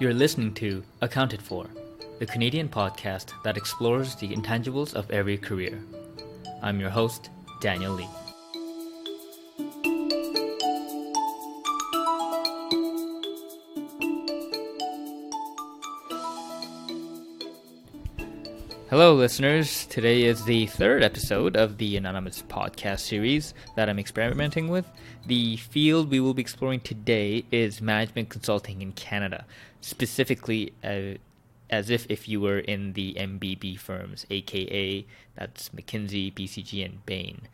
You're listening to Accounted For, the Canadian podcast that explores the intangibles of every career. I'm your host, Daniel Lee. Hello, listeners. Today is the third episode of the Anonymous podcast series that I'm experimenting with. The field we will be exploring today is management consulting in Canada, specifically as if you were in the MBB firms, aka that's McKinsey, BCG, and Bain.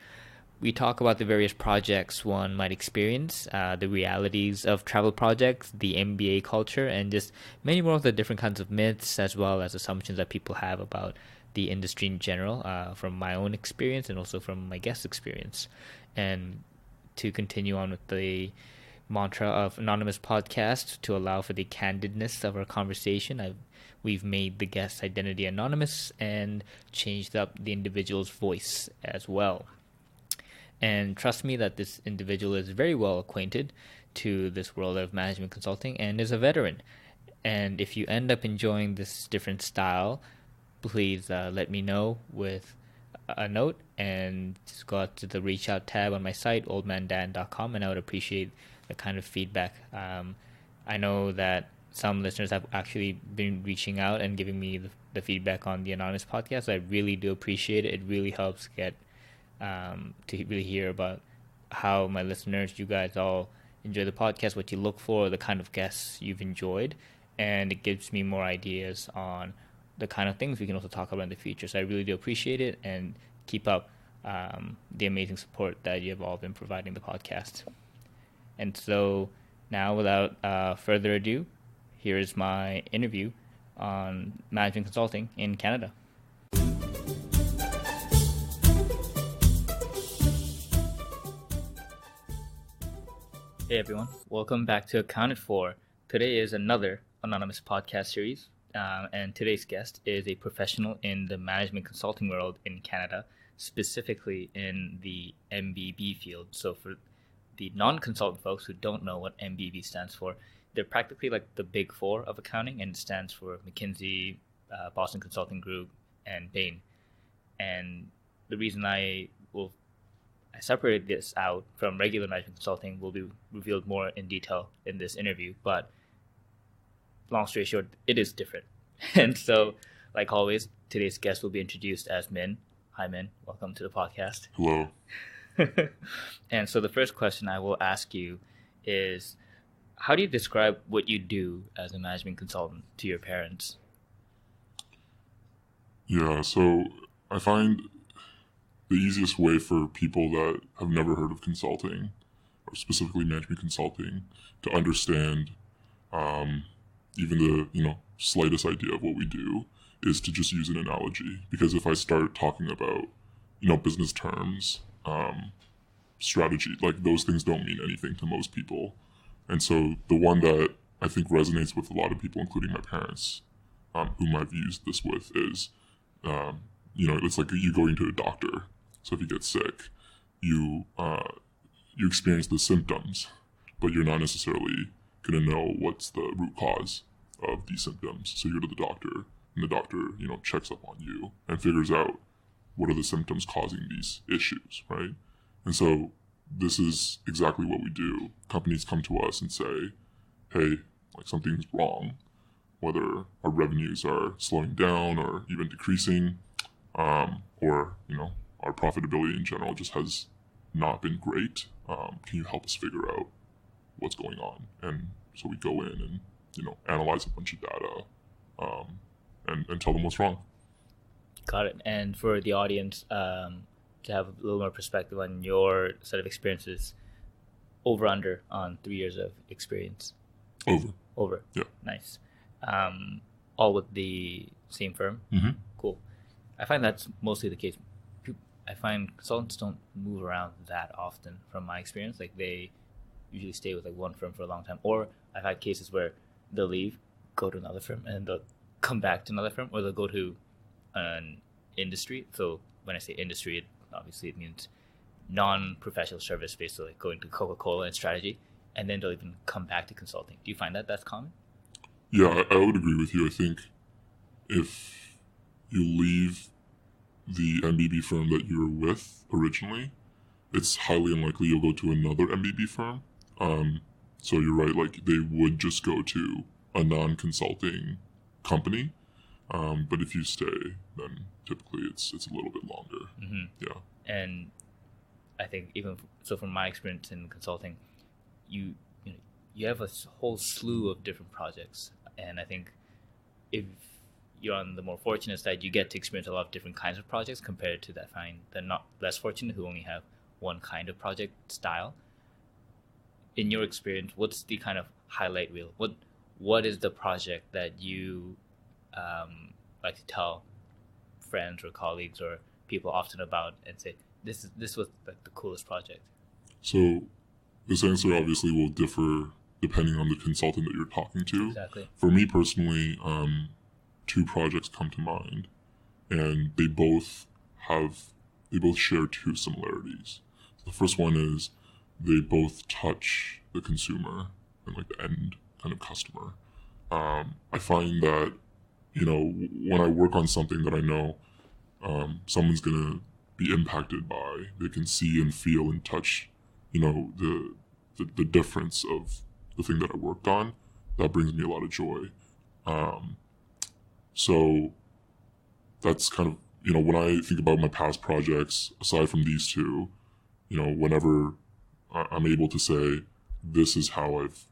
We talk about the various projects one might experience, the realities of travel projects, the MBA culture, and just many more of the different kinds of myths as well as assumptions that people have about the industry in general, from my own experience and also from my guest experience. And to continue on with the mantra of Anonymous Podcast, to allow for the candidness of our conversation, we've made the guest identity anonymous and changed up the individual's voice as well. And trust me that this individual is very well acquainted to this world of management consulting and is a veteran. And if you end up enjoying this different style, please let me know with a note and just go out to the reach out tab on my site, oldmandan.com, and I would appreciate the kind of feedback. I know that some listeners have actually been reaching out and giving me the feedback on the Anonymous podcast. I really do appreciate it. It really helps get to really hear about how my listeners, you guys all enjoy the podcast, what you look for, the kind of guests you've enjoyed, and it gives me more ideas on the kind of things we can also talk about in the future. So I really do appreciate it, and keep up the amazing support that you have all been providing the podcast. And so now, without further ado, here is my interview on management consulting in Canada. Hey everyone, welcome back to Accounted For. Today is another Anonymous podcast series, and today's guest is a professional in the management consulting world in Canada, specifically in the MBB field. So for the non-consultant folks who don't know what MBB stands for, they're practically like the big four of accounting, and it stands for McKinsey, Boston Consulting Group, and Bain. And the reason I separated this out from regular management consulting will be revealed more in detail in this interview, but long story short, it is different. And so, like always, today's guest will be introduced as Min. Hi, Min. Welcome to the podcast. Hello. And so the first question I will ask you is, how do you describe what you do as a management consultant to your parents? Yeah, so I find the easiest way for people that have never heard of consulting, or specifically management consulting, to understand even the slightest idea of what we do is to just use an analogy. Because if I start talking about business terms, strategy, like those things don't mean anything to most people. And so the one that I think resonates with a lot of people, including my parents, whom I've used this with, is it's like you going to a doctor. So if you get sick, you experience the symptoms, but you're not necessarily going to know what's the root cause of these symptoms. So you go to the doctor, and the doctor, checks up on you and figures out what are the symptoms causing these issues, right? And so this is exactly what we do. Companies come to us and say, hey, like something's wrong, whether our revenues are slowing down or even decreasing, or, our profitability in general just has not been great. Can you help us figure out what's going on? And so we go in and, analyze a bunch of data and tell them what's wrong. Got it. And for the audience, to have a little more perspective on your set of experiences, over/under on 3 years of experience? Over. Yeah. Nice. All with the same firm? Mm-hmm. Cool. I find that's mostly the case. I find consultants don't move around that often from my experience. Like they usually stay with like one firm for a long time. Or I've had cases where they'll leave, go to another firm, and they'll come back to another firm, or they'll go to an industry. So when I say industry, obviously it means non-professional service based, so like going to Coca-Cola and strategy, and then they'll even come back to consulting. Do you find that that's common? Yeah, I would agree with you. I think if you leave the MBB firm that you were with originally, it's highly unlikely you'll go to another MBB firm. Um, so you're right, like they would just go to a non-consulting company. But if you stay, then typically it's a little bit longer. Mm-hmm. Yeah. And I think so from my experience in consulting, you you know, you have a whole slew of different projects, and I think if you're on the more fortunate side, you get to experience a lot of different kinds of projects compared to that the not less fortunate who only have one kind of project style. In your experience, what's the kind of highlight reel? What is the project that you like to tell friends or colleagues or people often about and say this was like the coolest project? So this answer obviously will differ depending on the consultant that you're talking to. Exactly. For me personally, two projects come to mind, and they both share two similarities. The first one is they both touch the consumer and like the end kind of customer. I find that when I work on something that I know someone's gonna be impacted by, they can see and feel and touch, the difference of the thing that I worked on. That brings me a lot of joy. So that's kind of when I think about my past projects, aside from these two, whenever I'm able to say this is how I've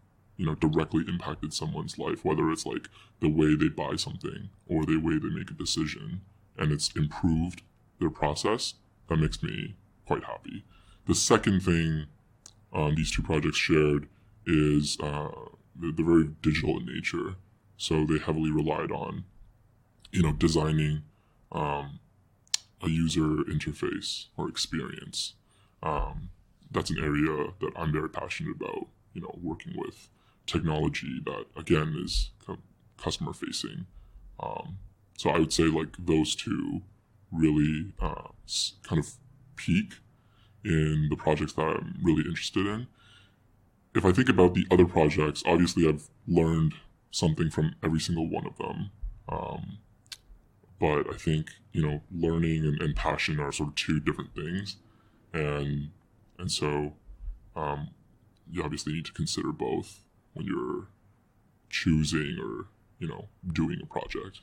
directly impacted someone's life, whether it's like the way they buy something or the way they make a decision, and it's improved their process, that makes me quite happy. The second thing these two projects shared is they're very digital in nature, so they heavily relied on designing a user interface or experience. That's an area that I'm very passionate about, working with technology that, again, is kind of customer facing. So I would say like those two really kind of peak in the projects that I'm really interested in. If I think about the other projects, obviously I've learned something from every single one of them. But I think, learning and passion are sort of two different things. And so you obviously need to consider both when you're choosing or, doing a project.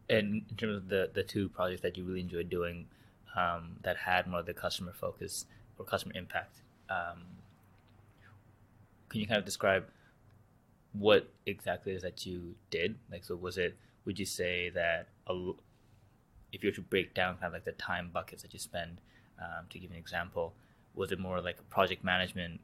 And in terms of the two projects that you really enjoyed doing that had more of the customer focus or customer impact, can you kind of describe what exactly it is that you did? Like, so would you say that if you were to break down kind of like the time buckets that you spend, to give an example, was it more like a project management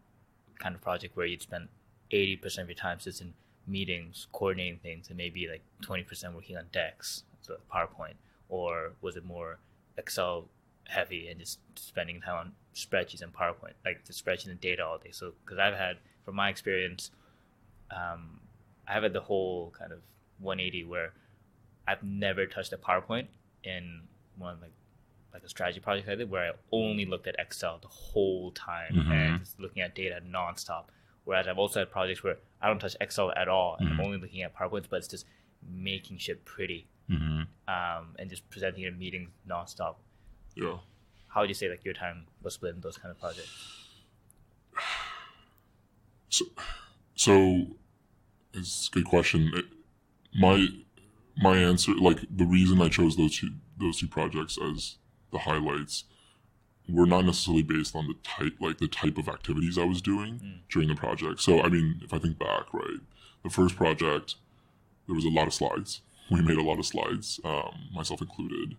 kind of project where you'd spend 80% of your time just in meetings, coordinating things, and maybe like 20% working on decks, so PowerPoint? Or was it more Excel heavy and just spending time on spreadsheets and PowerPoint, like the spreadsheets and data all day? So, because from my experience, I've had the whole kind of 180 where I've never touched a PowerPoint in one like a strategy project I did, where I only looked at Excel the whole time and just looking at data nonstop. Whereas I've also had projects where I don't touch Excel at all and I'm only looking at PowerPoints, but it's just making shit pretty and just presenting in meetings nonstop. Yeah. How would you say like your time was split in those kind of projects? So it's a good question. My answer, like the reason I chose those two projects as the highlights, were not necessarily based on the type of activities I was doing during the project. So I mean, if I think back, right, the first project, there was a lot of slides. We made a lot of slides, myself included.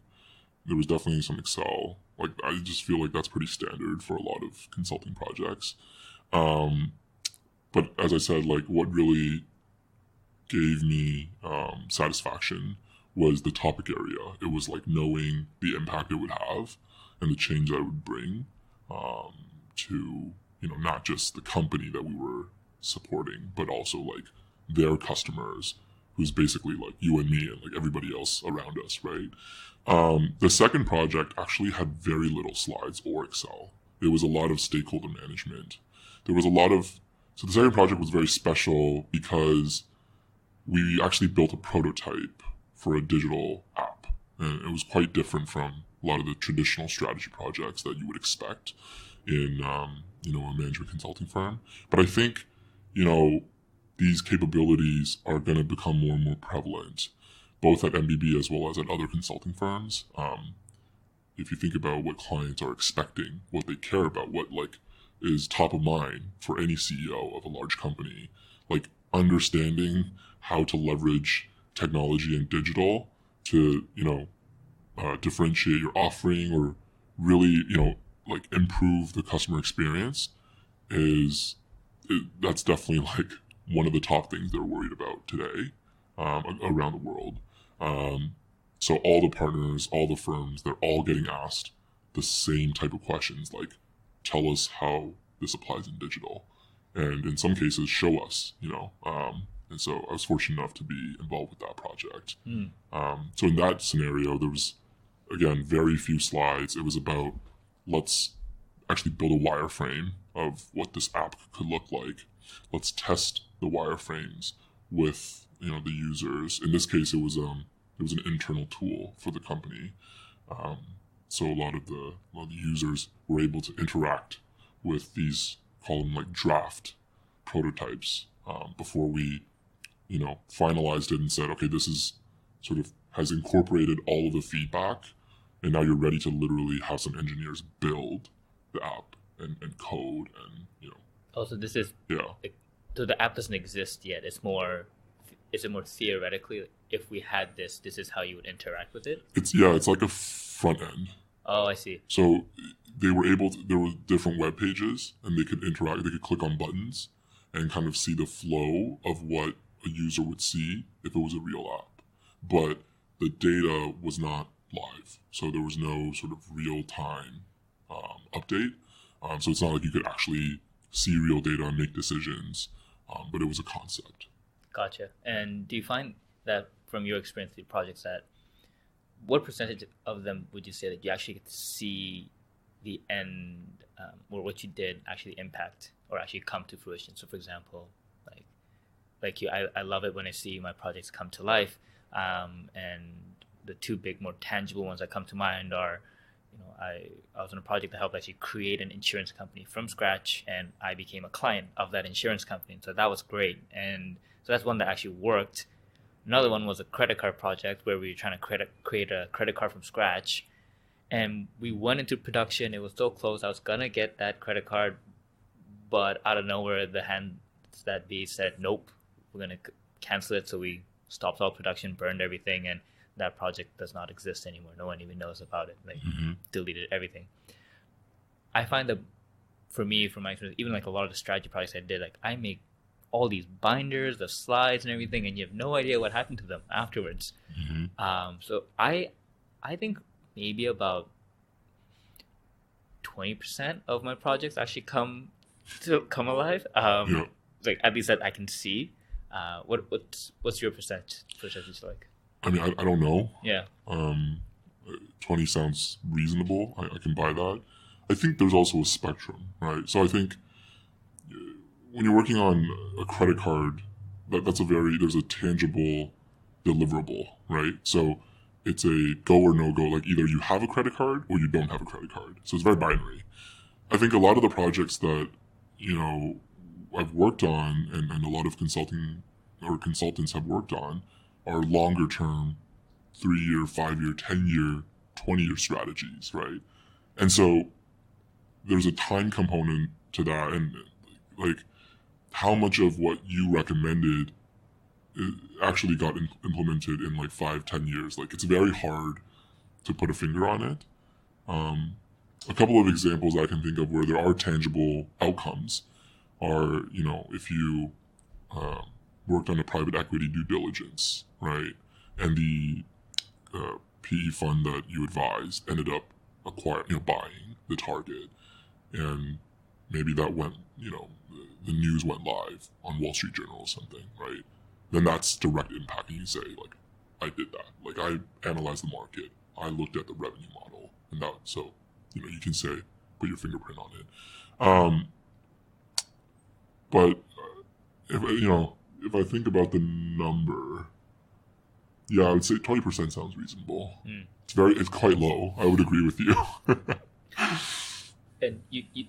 There was definitely some Excel. Like I just feel like that's pretty standard for a lot of consulting projects. But as I said, like what really gave me satisfaction was the topic area. It was like knowing the impact it would have and the change that it would bring to not just the company that we were supporting, but also like their customers, who's basically like you and me and like everybody else around us, right? The second project actually had very little slides or Excel. There was a lot of stakeholder management. So the second project was very special because we actually built a prototype for a digital app. And it was quite different from a lot of the traditional strategy projects that you would expect in, a management consulting firm. But I think, these capabilities are going to become more and more prevalent, both at MBB as well as at other consulting firms. If you think about what clients are expecting, what they care about, what is top of mind for any CEO of a large company, understanding how to leverage technology and digital to, differentiate your offering or really, improve the customer experience that's definitely one of the top things they're worried about today around the world. So all the partners, all the firms, they're all getting asked the same type of questions, tell us how this applies in digital. And in some cases, show us, And so I was fortunate enough to be involved with that project. So in that scenario, there was, again, very few slides. It was about, let's actually build a wireframe of what this app could look like. Let's test the wireframes with, the users. In this case, it was an internal tool for the company. So a lot of the users were able to interact with these, call them draft prototypes before we, finalized it and said, okay, this is sort of has incorporated all of the feedback, and now you're ready to literally have some engineers build the app and code and, Oh, so this is... Yeah. So the app doesn't exist yet. Is it more theoretically, if we had this is how you would interact with it? It's like a front end. Oh, I see. So there were different web pages, and they could interact. They could click on buttons and kind of see the flow of what a user would see if it was a real app. But the data was not live, so there was no sort of real-time update. So it's not like you could actually see real data and make decisions, but it was a concept. Gotcha. And do you find that from your experience with projects what percentage of them would you say that you actually get to see the end or what you did actually impact or actually come to fruition? So for example, like you, I love it when I see my projects come to life. And the two big, more tangible ones that come to mind are, I was on a project that helped actually create an insurance company from scratch, and I became a client of that insurance company. So that was great. And so that's one that actually worked. Another one was a credit card project where we were trying to create a credit card from scratch. And we went into production. It was so close. I was going to get that credit card, but out of nowhere, the hands that be said, nope, we're going to cancel it. So we stopped all production, burned everything, and that project does not exist anymore. No one even knows about it. Deleted everything. I find that for me, from my experience, even a lot of the strategy projects I did, I make all these binders, the slides and everything, and you have no idea what happened to them afterwards. So I think maybe about 20% of my projects actually come alive. At least that I can see. What's your percentage like? I mean, I don't know. Yeah. 20 sounds reasonable. I can buy that. I think there's also a spectrum, right? So I think when you're working on a credit card, there's a tangible deliverable, right? So it's a go or no go. Either you have a credit card or you don't have a credit card. So it's very binary. I think a lot of the projects that, I've worked on and a lot of consulting or consultants have worked on are longer term, 3-year, 5-year, 10-year, 20-year strategies, right? And so there's a time component to that, and how much of what you recommended actually got implemented in 5-10 years. It's very hard to put a finger on it. A couple of examples I can think of where there are tangible outcomes are, if you worked on a private equity due diligence, right? And the PE fund that you advised ended up buying the target, and maybe that went, the news went live on Wall Street Journal or something, right? Then that's direct impact, and you say, I did that. I analyzed the market, I looked at the revenue model, and that, so, you can say, put your fingerprint on it. But, if I think about the number, yeah, I would say 20% sounds reasonable. It's quite low. I would agree with you. And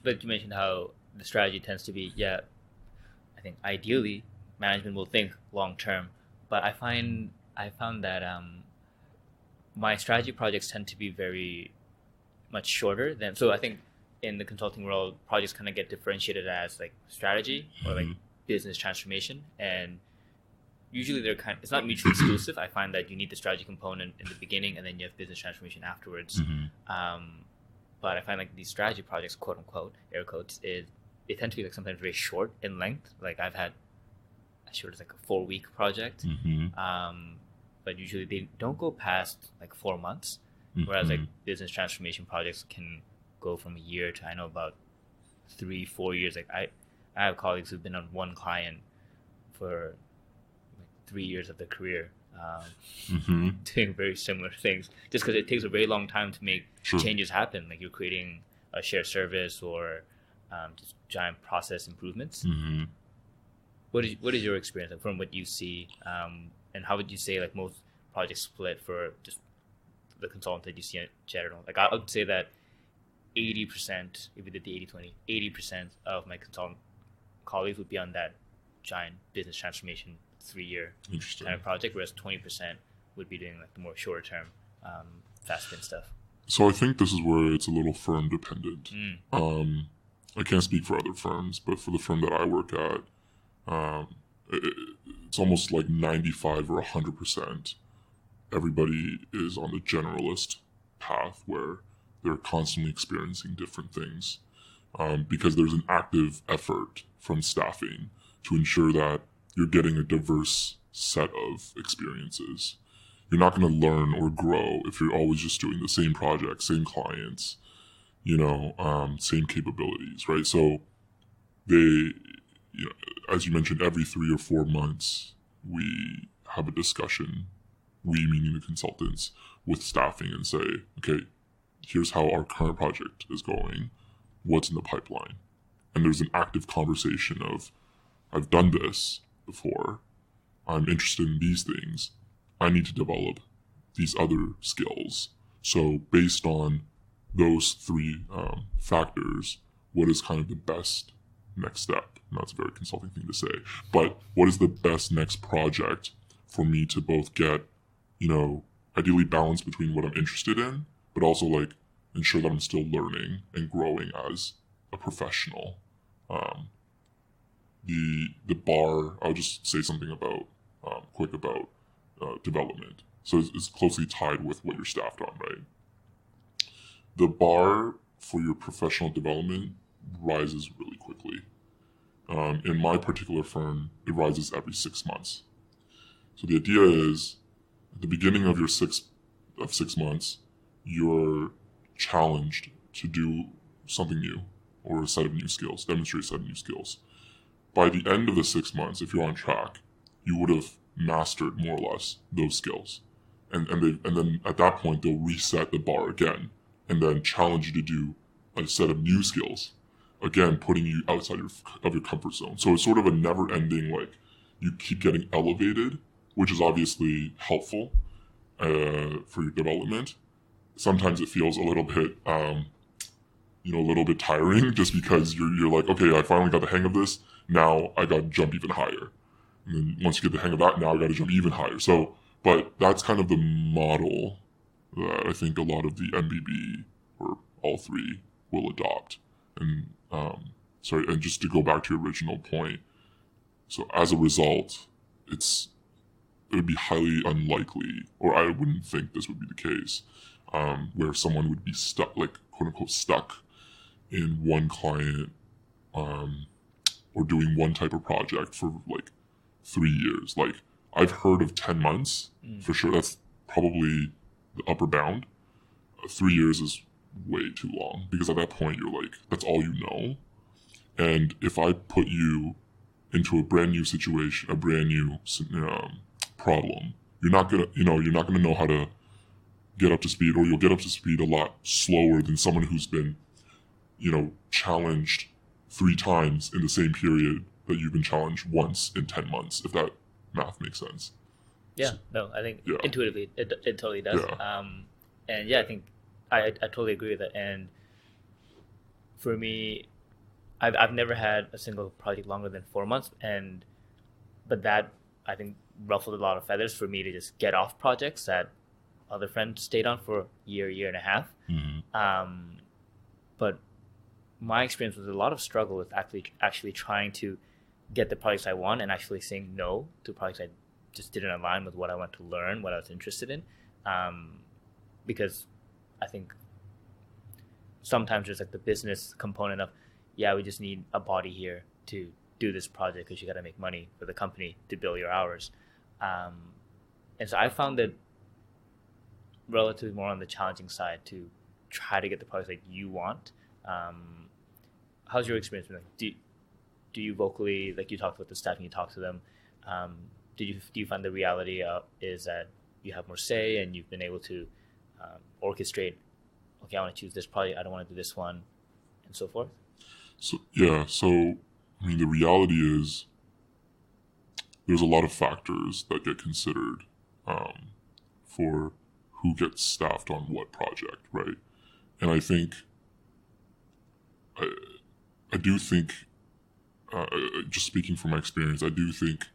but you mentioned how the strategy tends to be, I think ideally management will think long term, but I found that my strategy projects tend to be very much shorter than. So I think in the consulting world, projects kind of get differentiated as like strategy or like business transformation, and usually it's not mutually exclusive. I find that you need the strategy component in the beginning, and then you have business transformation afterwards. But I find like these strategy projects, quote unquote, air quotes, they tend to be like sometimes very short in length. Like I've had as short as like a 4-week project, but usually they don't go past like 4 months. Whereas like business transformation projects can go from a year to, I know, about 3-4 years. Like I have colleagues who've been on one client for like 3 years of their career, doing very similar things, just because it takes a very long time to make changes happen. Like you're creating a shared service or just giant process improvements. What is your experience from what you see, and how would you say like most projects split for just the consultant that you see in general? Like I would say that 80%, if we did the 80-20, 80% of my consultant colleagues would be on that giant business transformation 3-year kind of project, whereas 20% would be doing like the more shorter term, fast spin stuff. So I think this is where it's a little firm dependent. I can't speak for other firms, but for the firm that I work at, it's almost like 95 or 100%. Everybody is on the generalist path where they're constantly experiencing different things, because there's an active effort from staffing to ensure that you're getting a diverse set of experiences. You're not going to learn or grow if you're always just doing the same project, same clients, same capabilities, right? So they, as you mentioned, every 3 or 4 months, we have a discussion, we meaning the consultants, with staffing and say, okay, here's how our current project is going, what's in the pipeline. And there's an active conversation of, I've done this before, I'm interested in these things, I need to develop these other skills. So based on those 3 factors, what is kind of the best next step? And that's a very consulting thing to say, but what is the best next project for me to both get, ideally balance between what I'm interested in, but also like ensure that I'm still learning and growing as a professional. The bar, I'll just say something about quick about development. So it's closely tied with what you're staffed on, right? The bar for your professional development rises really quickly. In my particular firm, it rises every 6 months. So the idea is, at the beginning of your 6 months, you're challenged to do something new or a set of new skills, demonstrate a set of new skills. By the end of the 6 months, if you're on track, you would have mastered more or less those skills. And then at that point, they'll reset the bar again and then challenge you to do a set of new skills, again, putting you outside of your comfort zone. So it's sort of a never-ending, like, you keep getting elevated, which is obviously helpful for your development. Sometimes it feels a little bit, a little bit tiring, just because you're like, okay, I finally got the hang of this. Now I got to jump even higher. And then once you get the hang of that, now I got to jump even higher. So, but that's kind of the model that I think a lot of the MBB or all 3 will adopt. And and just to go back to your original point, so as a result, it would be highly unlikely, or I wouldn't think this would be the case, where someone would be stuck, like quote unquote stuck in one client, or doing one type of project for like 3 years. Like I've heard of 10 months for sure. That's probably the upper bound. 3 years is way too long, because at that point you're like, that's all you know. And if I put you into a brand new situation, a brand new problem, you're not gonna know how to get up to speed, or you'll get up to speed a lot slower than someone who's been, challenged 3 times in the same period that you've been challenged once in 10 months, if that math makes sense. Yeah, no, I think Yeah. intuitively it totally does. Yeah. And yeah, I think I totally agree with that. And for me, I've never had a single project longer than 4 months, but that I think ruffled a lot of feathers for me to just get off projects that other friends stayed on for a year and a half. But my experience was a lot of struggle with actually trying to get the projects I want and actually saying no to projects I just didn't align with what I want to learn, what I was interested in. Because I think sometimes there's like the business component of, yeah, we just need a body here to do this project because you got to make money for the company to bill your hours. And so I found that relatively more on the challenging side to try to get the projects that you want. How's your experience been? Like, do you vocally, like you talked with the staff and you talk to them, do you find the reality is that you have more say and you've been able to orchestrate, okay, I want to choose this project, I don't want to do this one, and so forth? So I mean, the reality is there's a lot of factors that get considered for who gets staffed on what project, right? And I think I do think, just speaking from my experience, I do think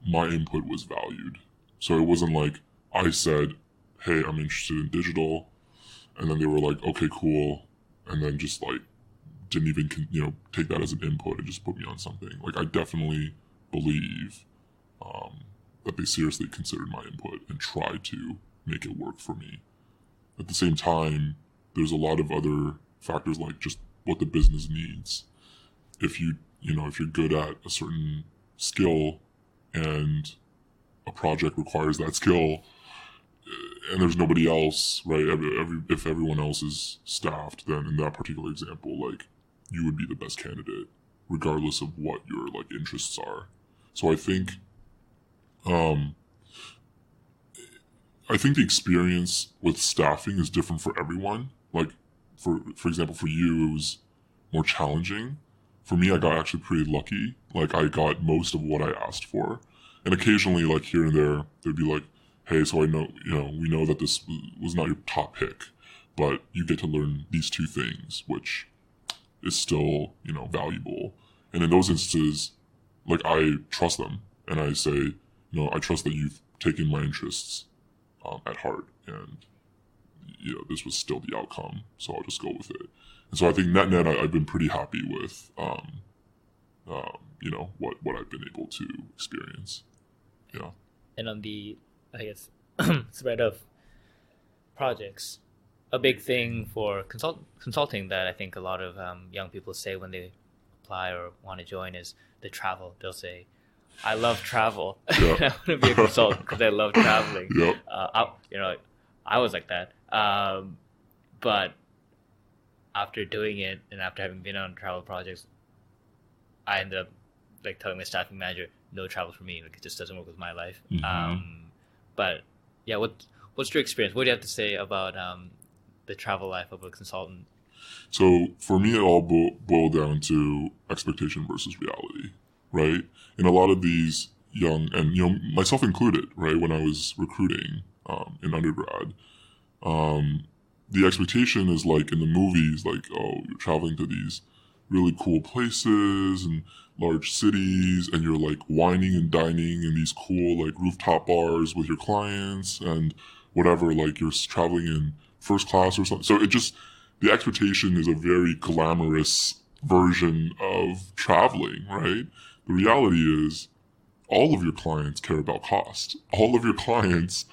my input was valued. So it wasn't like I said, hey, I'm interested in digital, and then they were like, okay, cool, and then just like didn't even take that as an input and just put me on something. Like, I definitely believe that they seriously considered my input and tried to make it work for me. At the same time, there's a lot of other factors like just what the business needs. If if you're good at a certain skill and a project requires that skill and there's nobody else, right? If everyone else is staffed, then in that particular example, like, you would be the best candidate regardless of what your like interests are. So I think the experience with staffing is different for everyone. Like, for example, for you, it was more challenging. For me, I got actually pretty lucky. Like, I got most of what I asked for. And occasionally, like, here and there, they'd be like, hey, so I know, we know that this was not your top pick, but you get to learn these two things, which is still, valuable. And in those instances, like, I trust them. And I say, I trust that you've taken my interests at heart. And, this was still the outcome. So I'll just go with it. And so I think net, I've been pretty happy with, what I've been able to experience. Yeah. And on the, I guess, spread of projects, a big thing for consulting that I think a lot of young people say when they apply or want to join is the travel. They'll say, I love travel. Yeah. I want to be a consultant because I love traveling. Yep. I was like that. But after doing it and after having been on travel projects, I ended up like telling my staffing manager, no travel for me. Like, it just doesn't work with my life. Mm-hmm. But yeah, what's your experience? What do you have to say about the travel life of a consultant? So for me, it all boiled down to expectation versus reality, right? And a lot of these young, and myself included, right, when I was recruiting in undergrad, the expectation is like in the movies, like, oh, you're traveling to these really cool places and large cities, and you're like wining and dining in these cool like rooftop bars with your clients and whatever, like you're traveling in first class or something. So the expectation is a very glamorous version of traveling, right? The reality is all of your clients care about cost. All of your clients,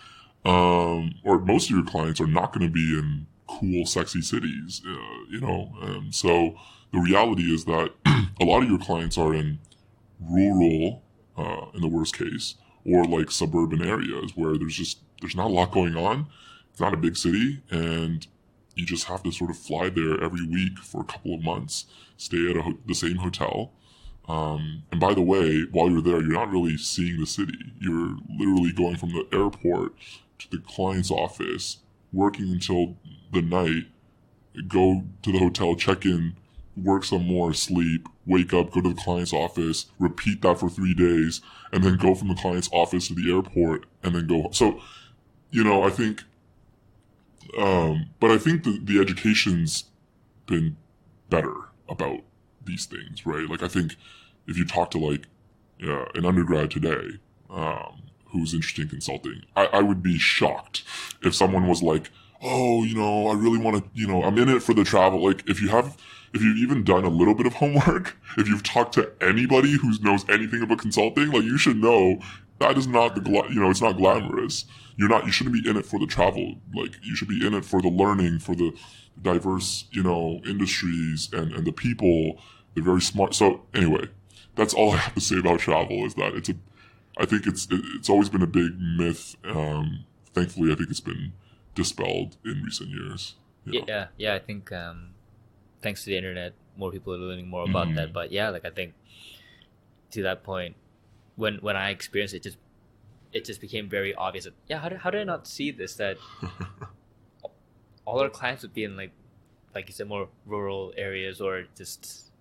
or most of your clients, are not going to be in cool, sexy cities, so the reality is that a lot of your clients are in rural, in the worst case, or like suburban areas where there's not a lot going on. It's not a big city, and you just have to sort of fly there every week for a couple of months, stay at the same hotel. And by the way, while you're there, you're not really seeing the city. You're literally going from the airport to the client's office, working until the night, go to the hotel, check in, work some more, sleep, wake up, go to the client's office, repeat that for 3 days, and then go from the client's office to the airport, and then go. So, I think, but I think the education's been better about these things, right? Like, I think if you talk to like an undergrad today, who's interested in consulting, I would be shocked if someone was like, oh, I really want to, I'm in it for the travel. Like, if you've even done a little bit of homework, if you've talked to anybody who knows anything about consulting, like, you should know that is not it's not glamorous. You shouldn't be in it for the travel. Like, you should be in it for the learning, for the diverse, industries and the people. They're very smart. So anyway, that's all I have to say about travel, is that I think it's always been a big myth. Thankfully, I think it's been dispelled in recent years. Yeah. I think thanks to the internet, more people are learning more about that. But yeah, like, I think to that point, when I experienced it, it just became very obvious that, yeah, how did I not see this? That all our clients would be in like you said, more rural areas, or just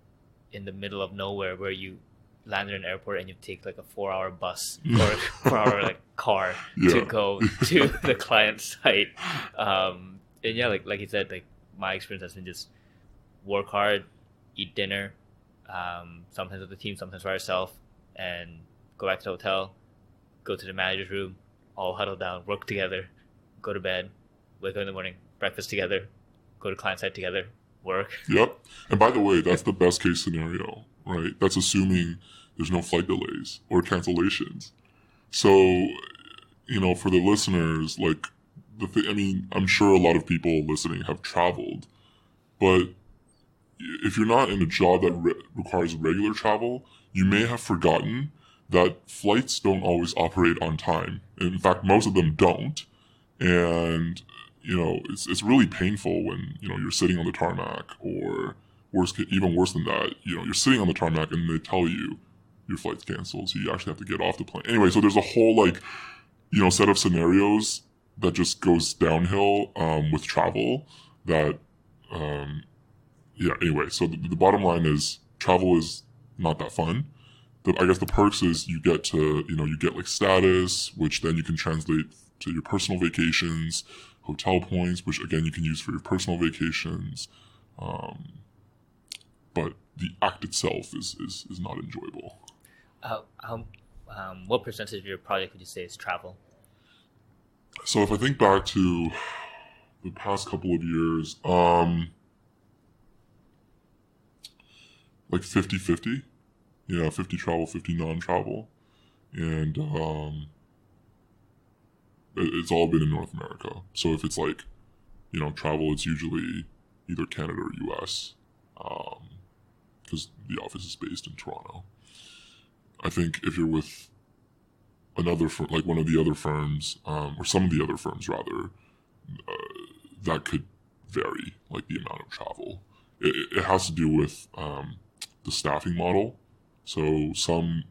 in the middle of nowhere, where you land in an airport and you take like a 4-hour bus or a 4-hour like car to go to the client's site. And yeah, like you said, like, my experience has been just work hard, eat dinner, sometimes with the team, sometimes by ourselves, and go back to the hotel, go to the manager's room, all huddle down, work together, go to bed, wake up in the morning, breakfast together, go to client site together, work. Yep. And by the way, that's the best case scenario, right? That's assuming there's no flight delays or cancellations. So, for the listeners, like, I'm sure a lot of people listening have traveled, but if you're not in a job that requires regular travel, you may have forgotten that flights don't always operate on time. In fact, most of them don't. And, it's really painful when, you're sitting on the tarmac, or even worse than that, you're sitting on the tarmac and they tell you your flight's canceled, so you actually have to get off the plane. Anyway, so there's a whole, set of scenarios that just goes downhill with travel that, anyway, so the bottom line is travel is not that fun. I guess the perks is you get like status, which then you can translate to your personal vacations, hotel points, which again you can use for your personal vacations. But the act itself is not enjoyable. What percentage of your project would you say is travel? So if I think back to the past couple of years, like 50-50. Yeah, 50 travel, 50 non-travel. And it's all been in North America. So if it's like, travel, it's usually either Canada or US, because the office is based in Toronto. I think if you're with another like one of the other firms, or some of the other firms rather, that could vary, like the amount of travel. It has to do with the staffing model. So some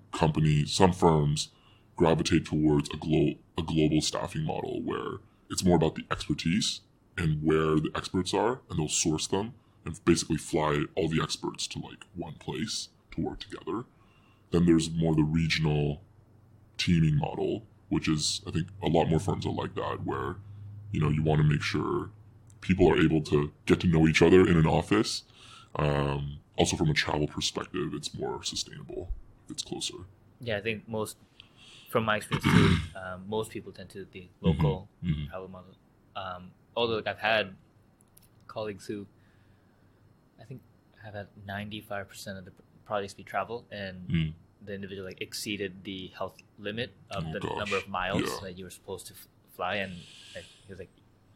firms gravitate towards a global staffing model where it's more about the expertise and where the experts are, and they'll source them and basically fly all the experts to like one place to work together. Then there's more the regional teaming model, which is, I think, a lot more firms are like that, where, you want to make sure people are able to get to know each other in an office. Also from a travel perspective, it's more sustainable if it's closer. Yeah, I think from my experience too, most people tend to do the local travel model. Although I've had colleagues who, I think, have had 95% of the projects be travel, and the individual exceeded the health limit of number of miles that you were supposed to fly, and he was like,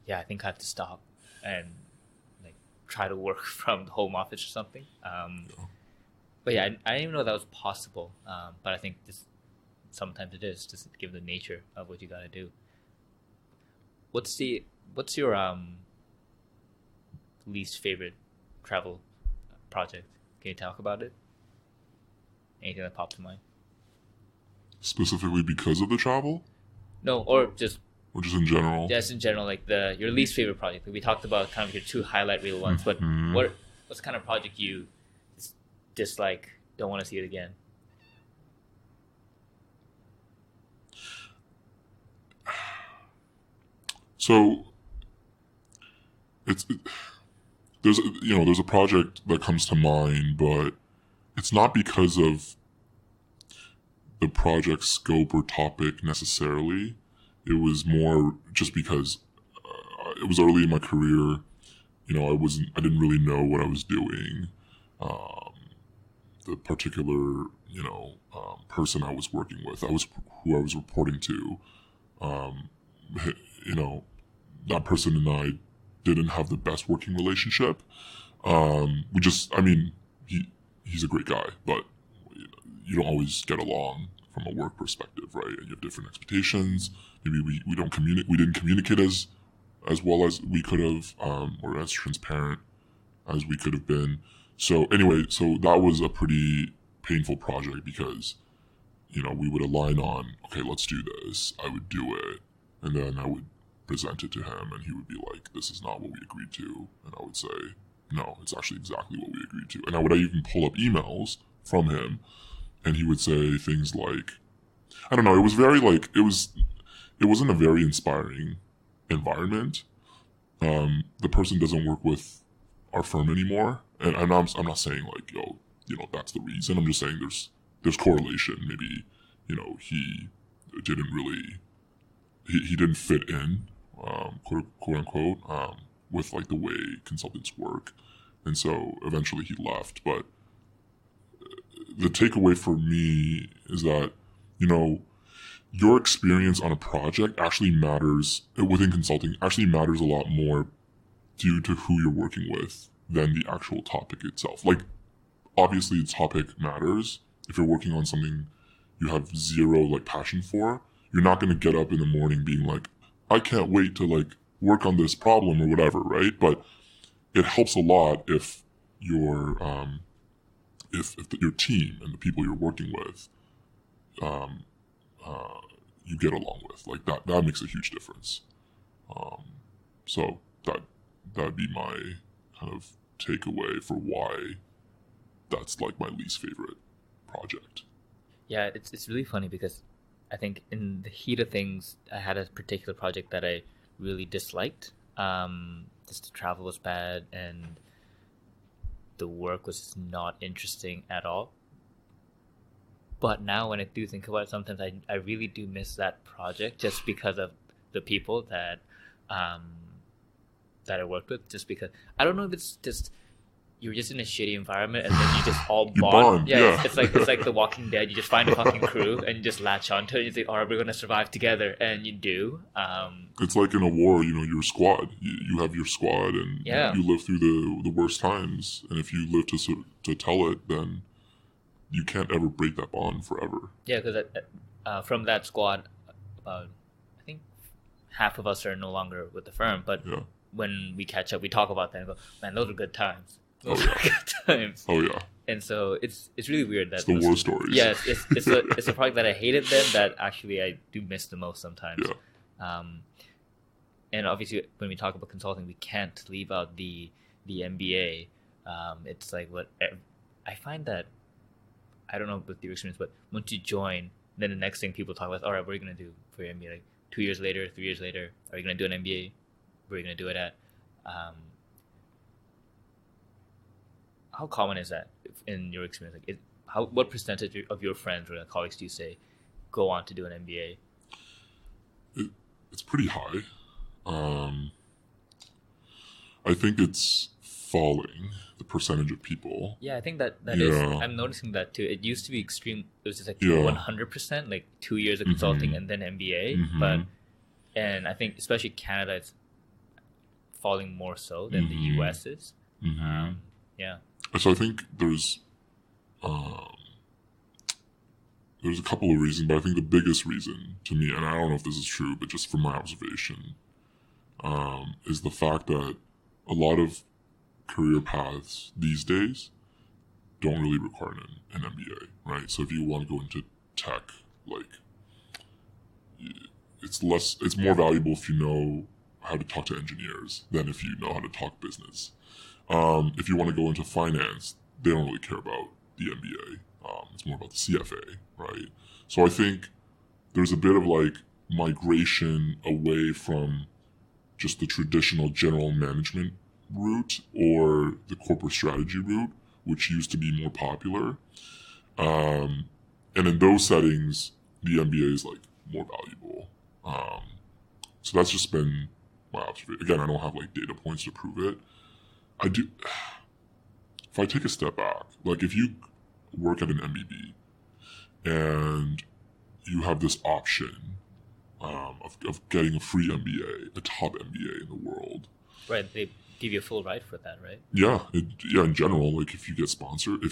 "Yeah, I think I have to stop and try to work from the home office or something." But yeah, I didn't even know that was possible. But I think sometimes it is, just given the nature of what you got to do. What's your least favorite travel project? Can you talk about it? Anything that pops to mind? Specifically because of the travel? No, or just in general? Just in general, like your least favorite project. We talked about kind of your two highlight reel ones, but what's the kind of project you dislike, don't want to see it again? So there's a project that comes to mind, but it's not because of the project scope or topic necessarily. It was more just because it was early in my career. I didn't really know what I was doing. The particular, person I was working with, who I was reporting to. You know, that person and I didn't have the best working relationship. He's a great guy, but you don't always get along from a work perspective, right? And you have different expectations. Maybe we don't communicate. We didn't communicate as well as we could have, or as transparent as we could have been. So anyway, that was a pretty painful project because, we would align on, okay, let's do this. I would do it, and then I would present it to him, and he would be like, "This is not what we agreed to," and I would say, "No, it's actually exactly what we agreed to." And I would even pull up emails from him, and he would say things like, I don't know, it was very like it wasn't a very inspiring environment. The person doesn't work with our firm anymore, and I'm not saying like, that's the reason. I'm just saying there's correlation. Maybe he didn't really he didn't fit in, quote unquote, with like the way consultants work, and so eventually he left. But the takeaway for me is that your experience on a project actually matters within consulting. Actually matters a lot more due to who you're working with than the actual topic itself. Like, obviously, the topic matters. If you're working on something you have zero like passion for, you're not going to get up in the morning being like, I can't wait to like work on this problem or whatever, right? But it helps a lot if your your team and the people you're working with, you get along with, like that makes a huge difference. So that'd be my kind of takeaway for why that's like my least favorite project. Yeah, it's really funny because I think in the heat of things, I had a particular project that I really disliked. Just the travel was bad and the work was not interesting at all. But now when I do think about it, sometimes I really do miss that project just because of the people that I worked with. Just because I don't know if it's just you're just in a shitty environment and then you just all bond. Yeah. It's like The Walking Dead. You just find a fucking crew and you just latch onto it. And you think, all right, we're gonna survive together, and you do. It's like in a war, your squad. You have your squad, and you live through the worst times. And if you live to tell it, then you can't ever break that bond forever. Yeah, because from that squad, about I think half of us are no longer with the firm. But when we catch up, we talk about that and go, man, those are good times. Those are good times. Oh yeah. And so it's really weird that it's the war stories. Yeah, it's a project that I hated then that actually I do miss the most sometimes. Yeah. And obviously when we talk about consulting, we can't leave out the MBA. It's like what I find that. I don't know with your experience, but once you join, then the next thing people talk about is, all right, what are you going to do for your MBA? Like 2 years later, 3 years later, are you going to do an MBA? Where are you going to do it at? How common is that in your experience? Like, what percentage of your friends or colleagues do you say go on to do an MBA? It's pretty high. I think it's falling, the percentage of people. Yeah, I think that is. I'm noticing that too. It used to be extreme. It was just like 100%, like 2 years of consulting and then MBA. And I think especially Canada is falling more so than the US is. Yeah. So I think there's a couple of reasons, but I think the biggest reason to me, and I don't know if this is true, but just from my observation, is the fact that a lot of career paths these days don't really require an MBA, right? So if you want to go into tech, like it's more valuable if you know how to talk to engineers than if you know how to talk business. If you want to go into finance, they don't really care about the MBA. It's more about the CFA, right? So I think there's a bit of like migration away from just the traditional general management route or the corporate strategy route, which used to be more popular. And in those settings, the MBA is like more valuable. So that's just been my observation. Again, I don't have like data points to prove it. I do. If I take a step back, like if you work at an MBB and you have this option of getting a free MBA, a top MBA in the world. Right, they give you a full ride for that, right? Yeah, in general, like if you get sponsored,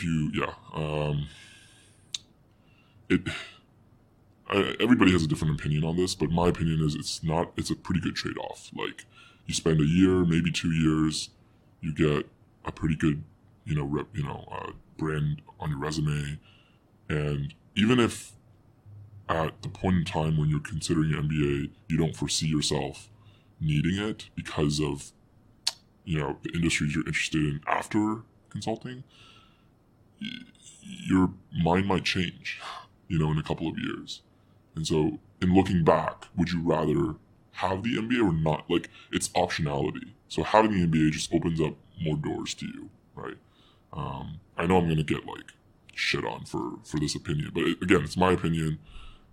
everybody has a different opinion on this, but my opinion is it's a pretty good trade-off. Like you spend a year, maybe 2 years, you get a pretty good, brand on your resume, and even if at the point in time when you're considering an MBA, you don't foresee yourself needing it because of, the industries you're interested in after consulting, your mind might change, in a couple of years. And so in looking back, would you rather have the MBA or not? Like it's optionality. So having the MBA just opens up more doors to you, right? I know I'm going to get like shit on for this opinion, but again, it's my opinion.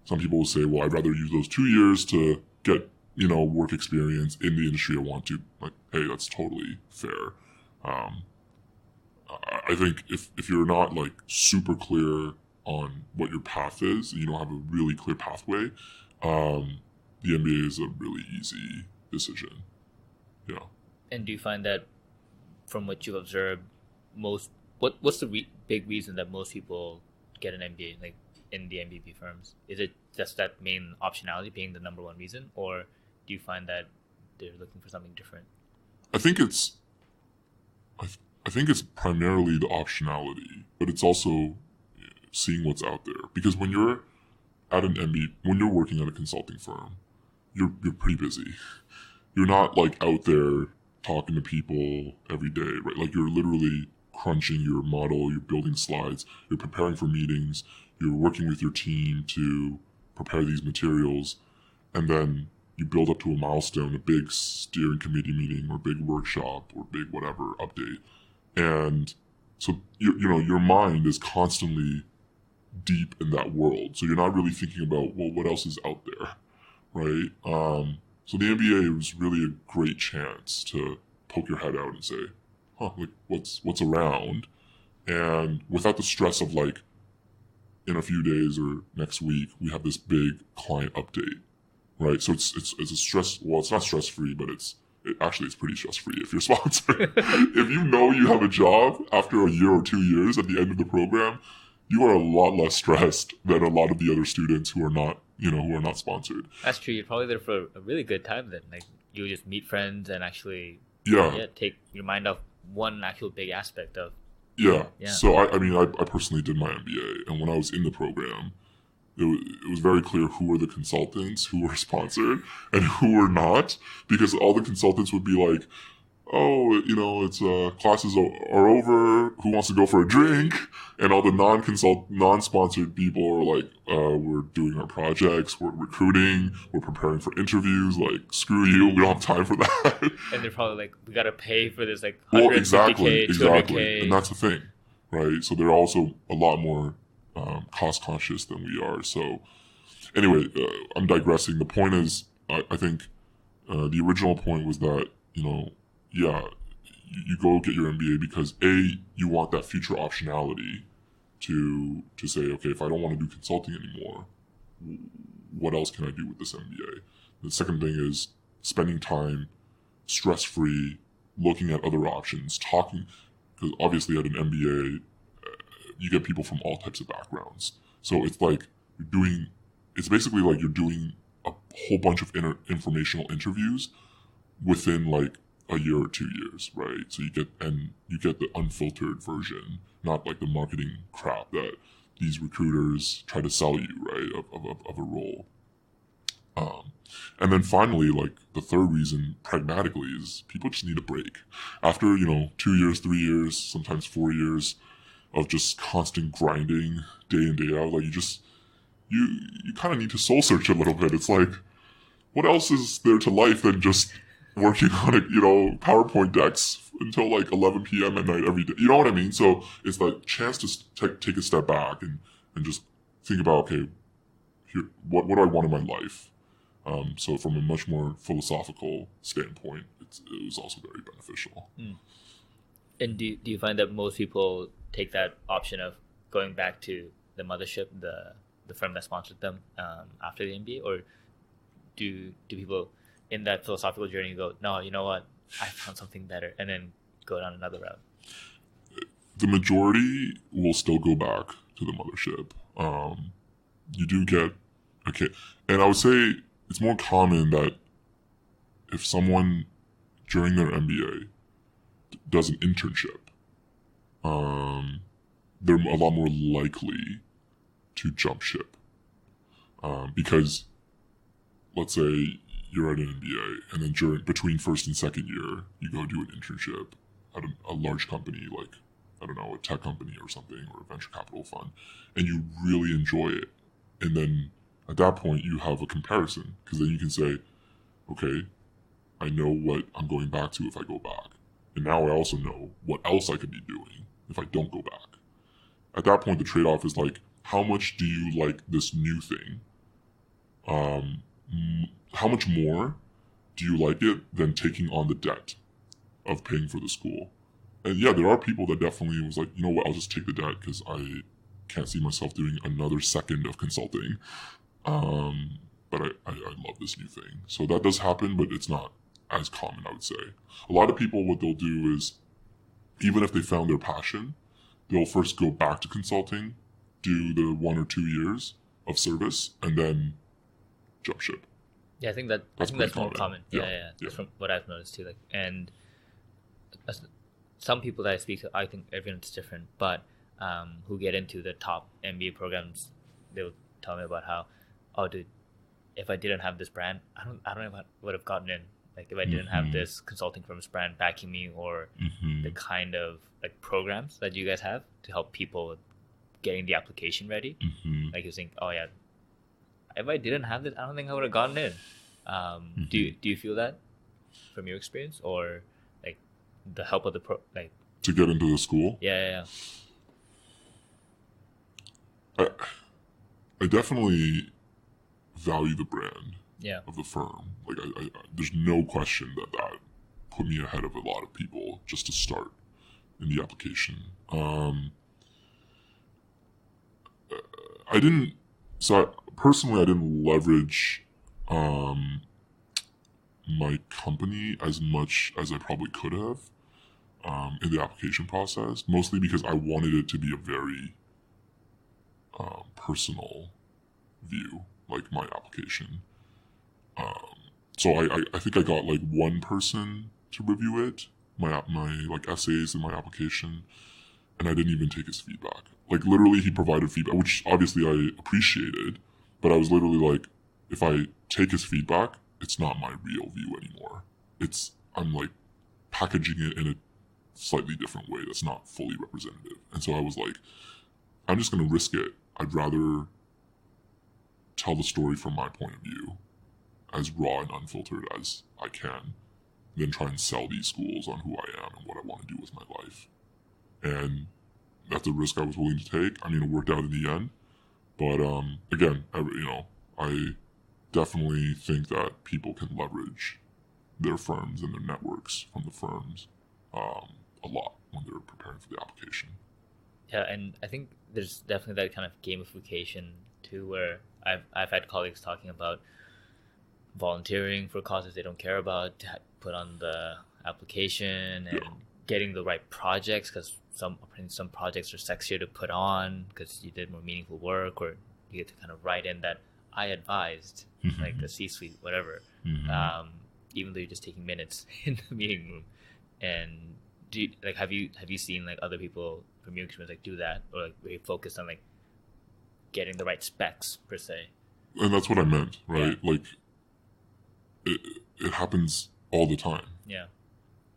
Some people will say, well, I'd rather use those 2 years to get, work experience in the industry I want to. Like, hey, that's totally fair. I think if you're not like super clear on what your path is, and you don't have a really clear pathway, the MBA is a really easy decision. Yeah. And do you find that from what you've observed, what's the big reason that most people get an MBA, like in the MBB firms? Is it just that main optionality being the number one reason, or do you find that they're looking for something different? I think it's primarily the optionality, but it's also seeing what's out there. Because when you're at when you're working at a consulting firm, you're pretty busy. You're not like out there talking to people every day, right? Like you're literally crunching your model, you're building slides, you're preparing for meetings, you're working with your team to prepare these materials, and then you build up to a milestone, a big steering committee meeting or big workshop or big whatever update. And so, your mind is constantly deep in that world. So you're not really thinking about, well, what else is out there, right? So the MBA was really a great chance to poke your head out and say, like what's around? And without the stress of like, in a few days or next week, we have this big client update, right? So it's a stress. Well, it's not stress free, but it's pretty stress free if you're sponsored. If you have a job after a year or 2 years at the end of the program, you are a lot less stressed than a lot of the other students who are not sponsored. That's true. You're probably there for a really good time then. Like you just meet friends and actually take your mind off one actual big aspect of. Yeah. So I personally did my MBA, and when I was in the program, it was very clear who were the consultants who were sponsored and who were not, because all the consultants would be like, oh, it's classes are over, who wants to go for a drink? And all the non-sponsored people are like, we're doing our projects, we're recruiting, we're preparing for interviews, like, screw you, we don't have time for that. And they're probably like, we gotta pay for this, like, 150K, well, exactly. 200K. And that's the thing, right? So they're also a lot more cost conscious than we are. So anyway, I'm digressing. The point is, I think the original point was that, you go get your MBA because you want that future optionality to say, okay, if I don't want to do consulting anymore, what else can I do with this MBA? The second thing is spending time stress-free, looking at other options, talking, because obviously at an MBA, you get people from all types of backgrounds. So it's like it's basically like you're doing a whole bunch of informational interviews within like a year or 2 years, right? So you get the unfiltered version, not like the marketing crap that these recruiters try to sell you, right, of a role. And then finally, like the third reason, pragmatically, is people just need a break. After 2 years, 3 years, sometimes 4 years, of just constant grinding day in, day out. Like you kind of need to soul search a little bit. It's like, what else is there to life than just working on PowerPoint decks until like 11 p.m. at night every day? You know what I mean? So it's that chance to take a step back and just think about, okay, here, what do I want in my life? So from a much more philosophical standpoint, it was also very beneficial. And do you find that most people take that option of going back to the mothership, the firm that sponsored them after the MBA, or do people in that philosophical journey go, no, you know what, I found something better, and then go down another route? The majority will still go back to the mothership. You do get, okay, and I would say it's more common that if someone during their MBA does an internship, they're a lot more likely to jump ship. Because let's say you're at an MBA and then between first and second year, you go do an internship at a large company, like, I don't know, a tech company or something, or a venture capital fund, and you really enjoy it. And then at that point, you have a comparison, because then you can say, okay, I know what I'm going back to if I go back. And now I also know what else I could be doing if I don't go back. At that point, the trade-off is like, how much do you like this new thing? How much more do you like it than taking on the debt of paying for the school? And yeah, there are people that definitely was like, you know what, I'll just take the debt because I can't see myself doing another second of consulting. But I love this new thing. So that does happen, but it's not as common, I would say. A lot of people, what they'll do is, even if they found their passion, they'll first go back to consulting, do the 1 or 2 years of service, and then jump ship. Yeah, I think that's more common. Yeah. That's from what I've noticed too. Like, and some people that I speak to, I think everyone's different, but who get into the top MBA programs, they'll tell me about how, oh, dude, if I didn't have this brand, I don't know if I would have gotten in. Like, if I didn't have this consulting firm's brand backing me, or the kind of like programs that you guys have to help people getting the application ready. Like, you think, oh yeah, if I didn't have this, I don't think I would have gotten in. Do you feel that from your experience, or like the help of the to get into the school? Yeah. I definitely value the brand of the firm. Like, I there's no question that put me ahead of a lot of people just to start in the application. I didn't leverage my company as much as I probably could have in the application process, mostly because I wanted it to be a very personal view, like my application. So I think I got like one person to review it, my like essays and my application, and I didn't even take his feedback. Like, literally, he provided feedback, which obviously I appreciated, but I was literally like, if I take his feedback, it's not my real view anymore. I'm like packaging it in a slightly different way that's not fully representative. And so I was like, I'm just going to risk it. I'd rather tell the story from my point of view, as raw and unfiltered as I can, than try and sell these schools on who I am and what I want to do with my life. And that's a risk I was willing to take. I mean, it worked out in the end. But again, I definitely think that people can leverage their firms and their networks from the firms a lot when they're preparing for the application. Yeah, and I think there's definitely that kind of gamification too, where I've had colleagues talking about volunteering for causes they don't care about to put on the application, and getting the right projects, because some projects are sexier to put on because you did more meaningful work, or you get to kind of write in that I advised, like the C-suite, whatever, even though you're just taking minutes in the meeting room. And have you seen like other people from your experience like do that, or like really focused on like getting the right specs per se? And that's what I meant, right? Yeah. Like, it happens all the time. Yeah.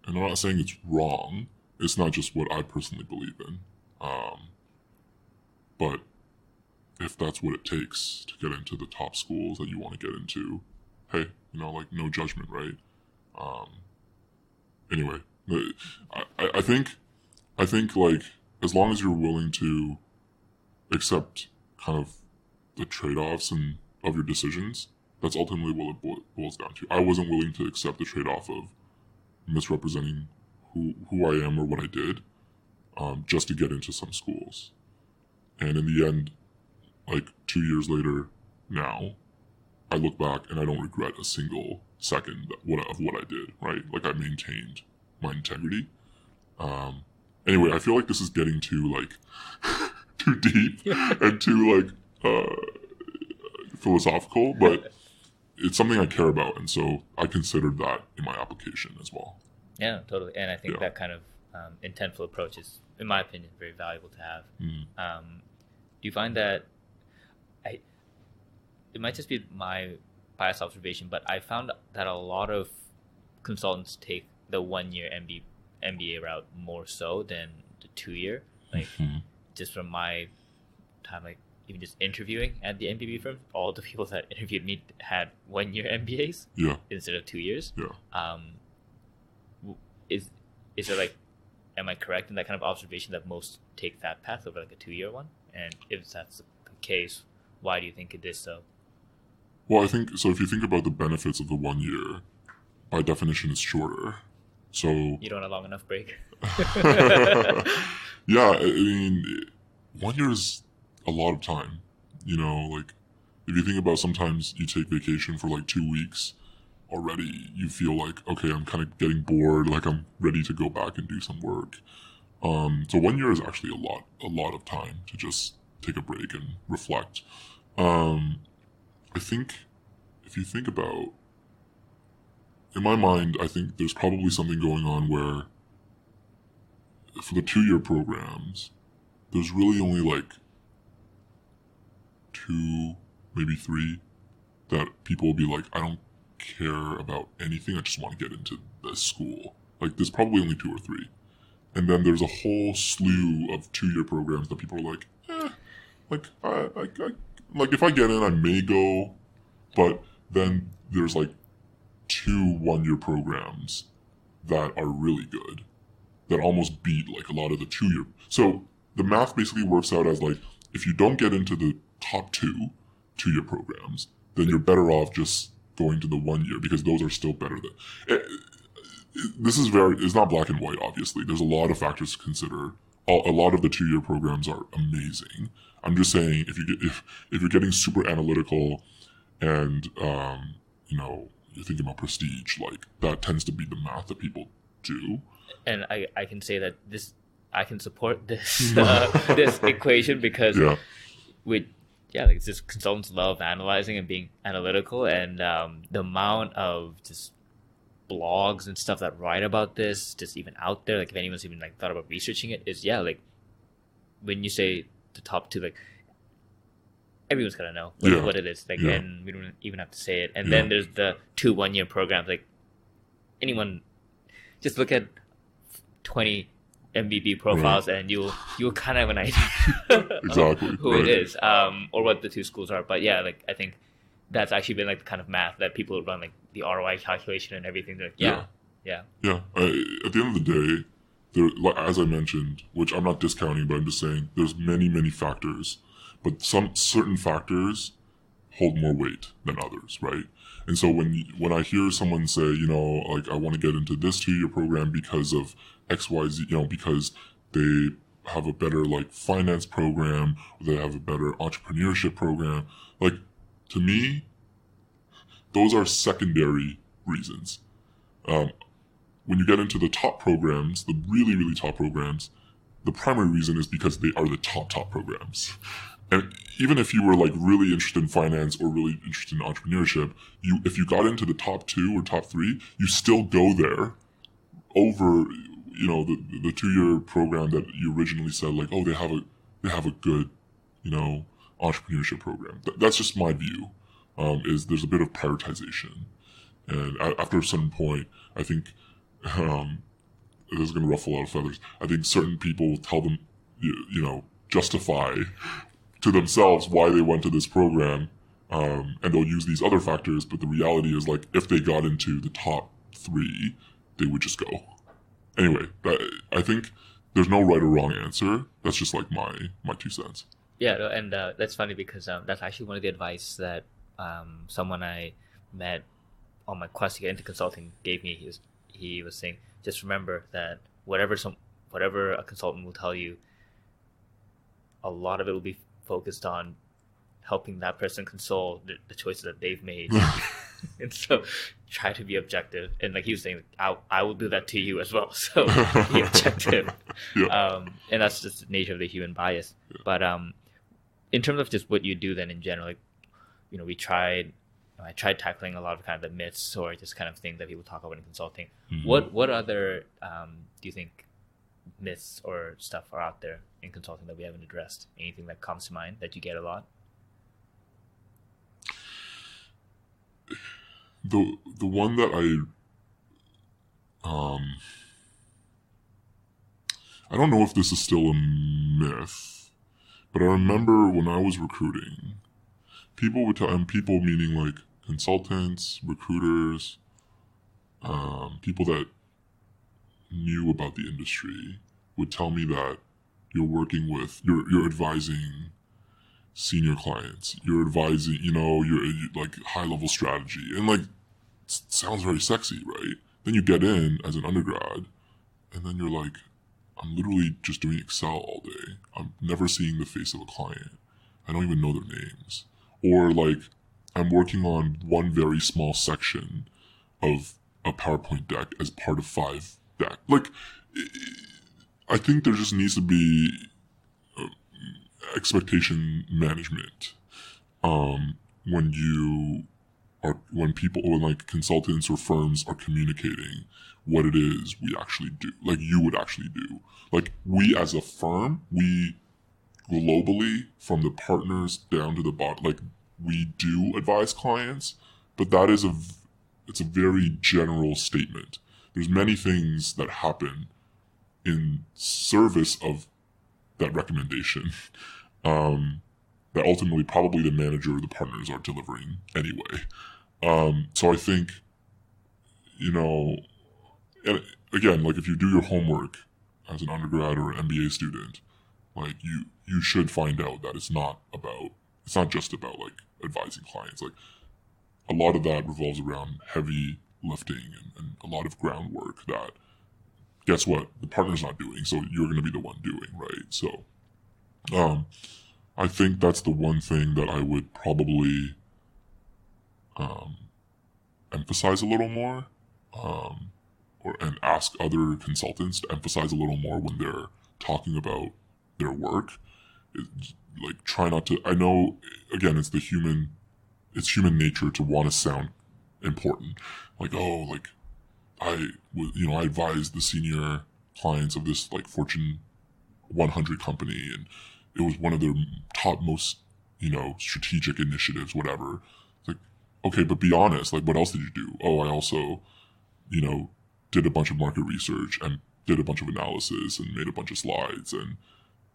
And I'm not saying it's wrong. It's not just what I personally believe in. But if that's what it takes to get into the top schools that you want to get into, hey, like no judgment, right? Anyway, I think like as long as you're willing to accept kind of the trade-offs and of your decisions, that's ultimately what it boils down to. I wasn't willing to accept the trade-off of misrepresenting who I am or what I did, just to get into some schools. And in the end, like 2 years later now, I look back and I don't regret a single second of what I did, right? Like I maintained my integrity. Anyway, I feel like this is getting too like too deep and too like philosophical, but it's something I care about, and so I considered that in my application as well. Yeah, totally. And I think that kind of intentful approach is, in my opinion, very valuable to have. Do you find that it might just be my biased observation, but I found that a lot of consultants take the 1 year MBA route more so than the 2 year. Like just from my time, like even just interviewing at the MBB firm, all the people that interviewed me had 1 year MBAs instead of 2 years. Is there like, am I correct in that kind of observation that most take that path over like a 2 year one? And if that's the case, why do you think it is so? Well, I think so. If you think about the benefits of the 1 year, by definition, it's shorter. So you don't have a long enough break. Yeah, I mean, 1 year is a lot of time. Like if you think about, sometimes you take vacation for like 2 weeks. Already you feel like, okay, I'm kind of getting bored, like I'm ready to go back and do some work. So 1 year is actually a lot of time to just take a break and reflect. I think if you think about, in my mind, I think there's probably something going on where for the 2 year programs, there's really only like 2, maybe 3 that people will be like, I don't care about anything, I just want to get into this school. Like there's probably only 2 or 3. And then there's a whole slew of 2 year programs that people are like, like like if I get in, I may go. But then there's like 2 1 year programs that are really good, that almost beat like a lot of the 2 year. So the math basically works out as like, if you don't get into the top 2 2 year programs, then you're better off just going to the 1 year, because those are still better than. This is it's not black and white, obviously. There's a lot of factors to consider. A lot of the 2 year programs are amazing. I'm just saying, if you're getting super analytical and you're thinking about prestige, like that tends to be the math that people do. And I can say that I can support this this equation, because like just consultants love analyzing and being analytical, and the amount of just blogs and stuff that write about this, just even out there, like if anyone's even like thought about researching it, is like when you say the top 2, like everyone's gonna know what it is, like, and we don't even have to say it. And then there's the 2 1 year programs, like anyone just look at 20 MBB profiles and you'll kind of have an idea exactly who it is, or what the 2 schools are. But like I think that's actually been like the kind of math that people run, like the ROI calculation and everything. They're like, at the end of the day, there, like, as I mentioned, which I'm not discounting, but I'm just saying there's many factors, but some certain factors hold more weight than others, right? And so when I hear someone say, like, I want to get into this 2 year program because of XYZ, because they have a better like finance program, or they have a better entrepreneurship program, like, to me, those are secondary reasons. When you get into the top programs, the really top programs, the primary reason is because they are the top programs. And even if you were like really interested in finance or really interested in entrepreneurship, if you got into the top 2 or top 3, you still go there over, the 2 year program that you originally said, like, oh, they have a good, entrepreneurship program. That's just my view. Is there's a bit of prioritization, and after a certain point, I think this is going to ruffle a lot of feathers. I think certain people will tell them, justify to themselves why they went to this program, and they'll use these other factors. But the reality is, like, if they got into the top 3, they would just go. Anyway, I think there's no right or wrong answer. That's just like my 2 cents. Yeah, no, and that's funny because that's actually one of the advice that someone I met on my quest to get into consulting gave me. He was saying, just remember that whatever a consultant will tell you, a lot of it will be focused on helping that person console the choices that they've made. And so try to be objective. And like he was saying, I will do that to you as well. So be objective. Yeah. And that's just the nature of the human bias. Yeah. But in terms of just what you do then in general, like, I tried tackling a lot of kind of the myths or just kind of things that people talk about in consulting. Mm-hmm. What other do you think myths or stuff are out there in consulting that we haven't addressed? Anything that comes to mind that you get a lot? The one that I don't know if this is still a myth, but I remember when I was recruiting, people would tell, and people meaning like consultants, recruiters, people that knew about the industry would tell me that you're advising senior clients, you're advising, you're like high level strategy, and like sounds very sexy, right? Then you get in as an undergrad, and then you're like, I'm literally just doing Excel all day. I'm never seeing the face of a client. I don't even know their names. Or like, I'm working on one very small section of a PowerPoint deck as part of 5 deck. Like, I think there just needs to be expectation management when like consultants or firms are communicating what it is we actually do, like you would actually do. Like, we as a firm, we globally, from the partners down to the bottom, like, we do advise clients, but that is it's a very general statement. There's many things that happen in service of that recommendation that ultimately probably the manager or the partners are delivering anyway. So I think, and again, like, if you do your homework as an undergrad or an MBA student, like, you should find out that it's not just about like advising clients. Like, a lot of that revolves around heavy lifting and a lot of groundwork that, guess what, the partner's not doing, so you're going to be the one doing, right? So I think that's the one thing that I would probably emphasize a little more, and ask other consultants to emphasize a little more when they're talking about their work. Like, try not to, I know, again, it's human nature to want to sound important. Like, oh, like, I advised the senior clients of this like Fortune 100 company, and it was one of their top most, strategic initiatives, whatever. It's like, okay, but be honest, like, what else did you do? Oh, I also, did a bunch of market research and did a bunch of analysis and made a bunch of slides, and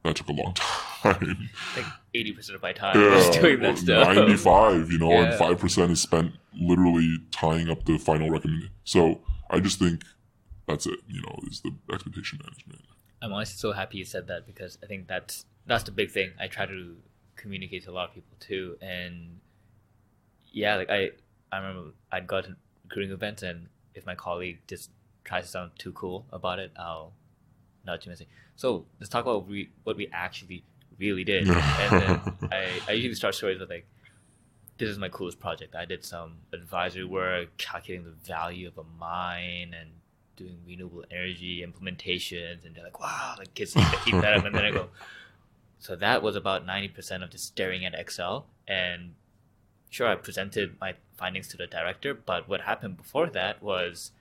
that took a long time. Like 80% of my time is doing that stuff. 95, and 5% is spent literally tying up the final recommendation. So I just think that's it, is the expectation management. I'm honestly so happy you said that, because I think that's the big thing I try to communicate to a lot of people too. And yeah, like I remember I'd go to recruiting events, and if my colleague just tries to sound too cool about it, I'll nudge him and say, so let's talk about what we actually really did. And then I usually start stories with like, this is my coolest project. I did some advisory work, calculating the value of a mine and doing renewable energy implementations. And they're like, wow, like kids eat that up. And then I go, so that was about 90% of just staring at Excel. And sure, I presented my findings to the director, but what happened before that was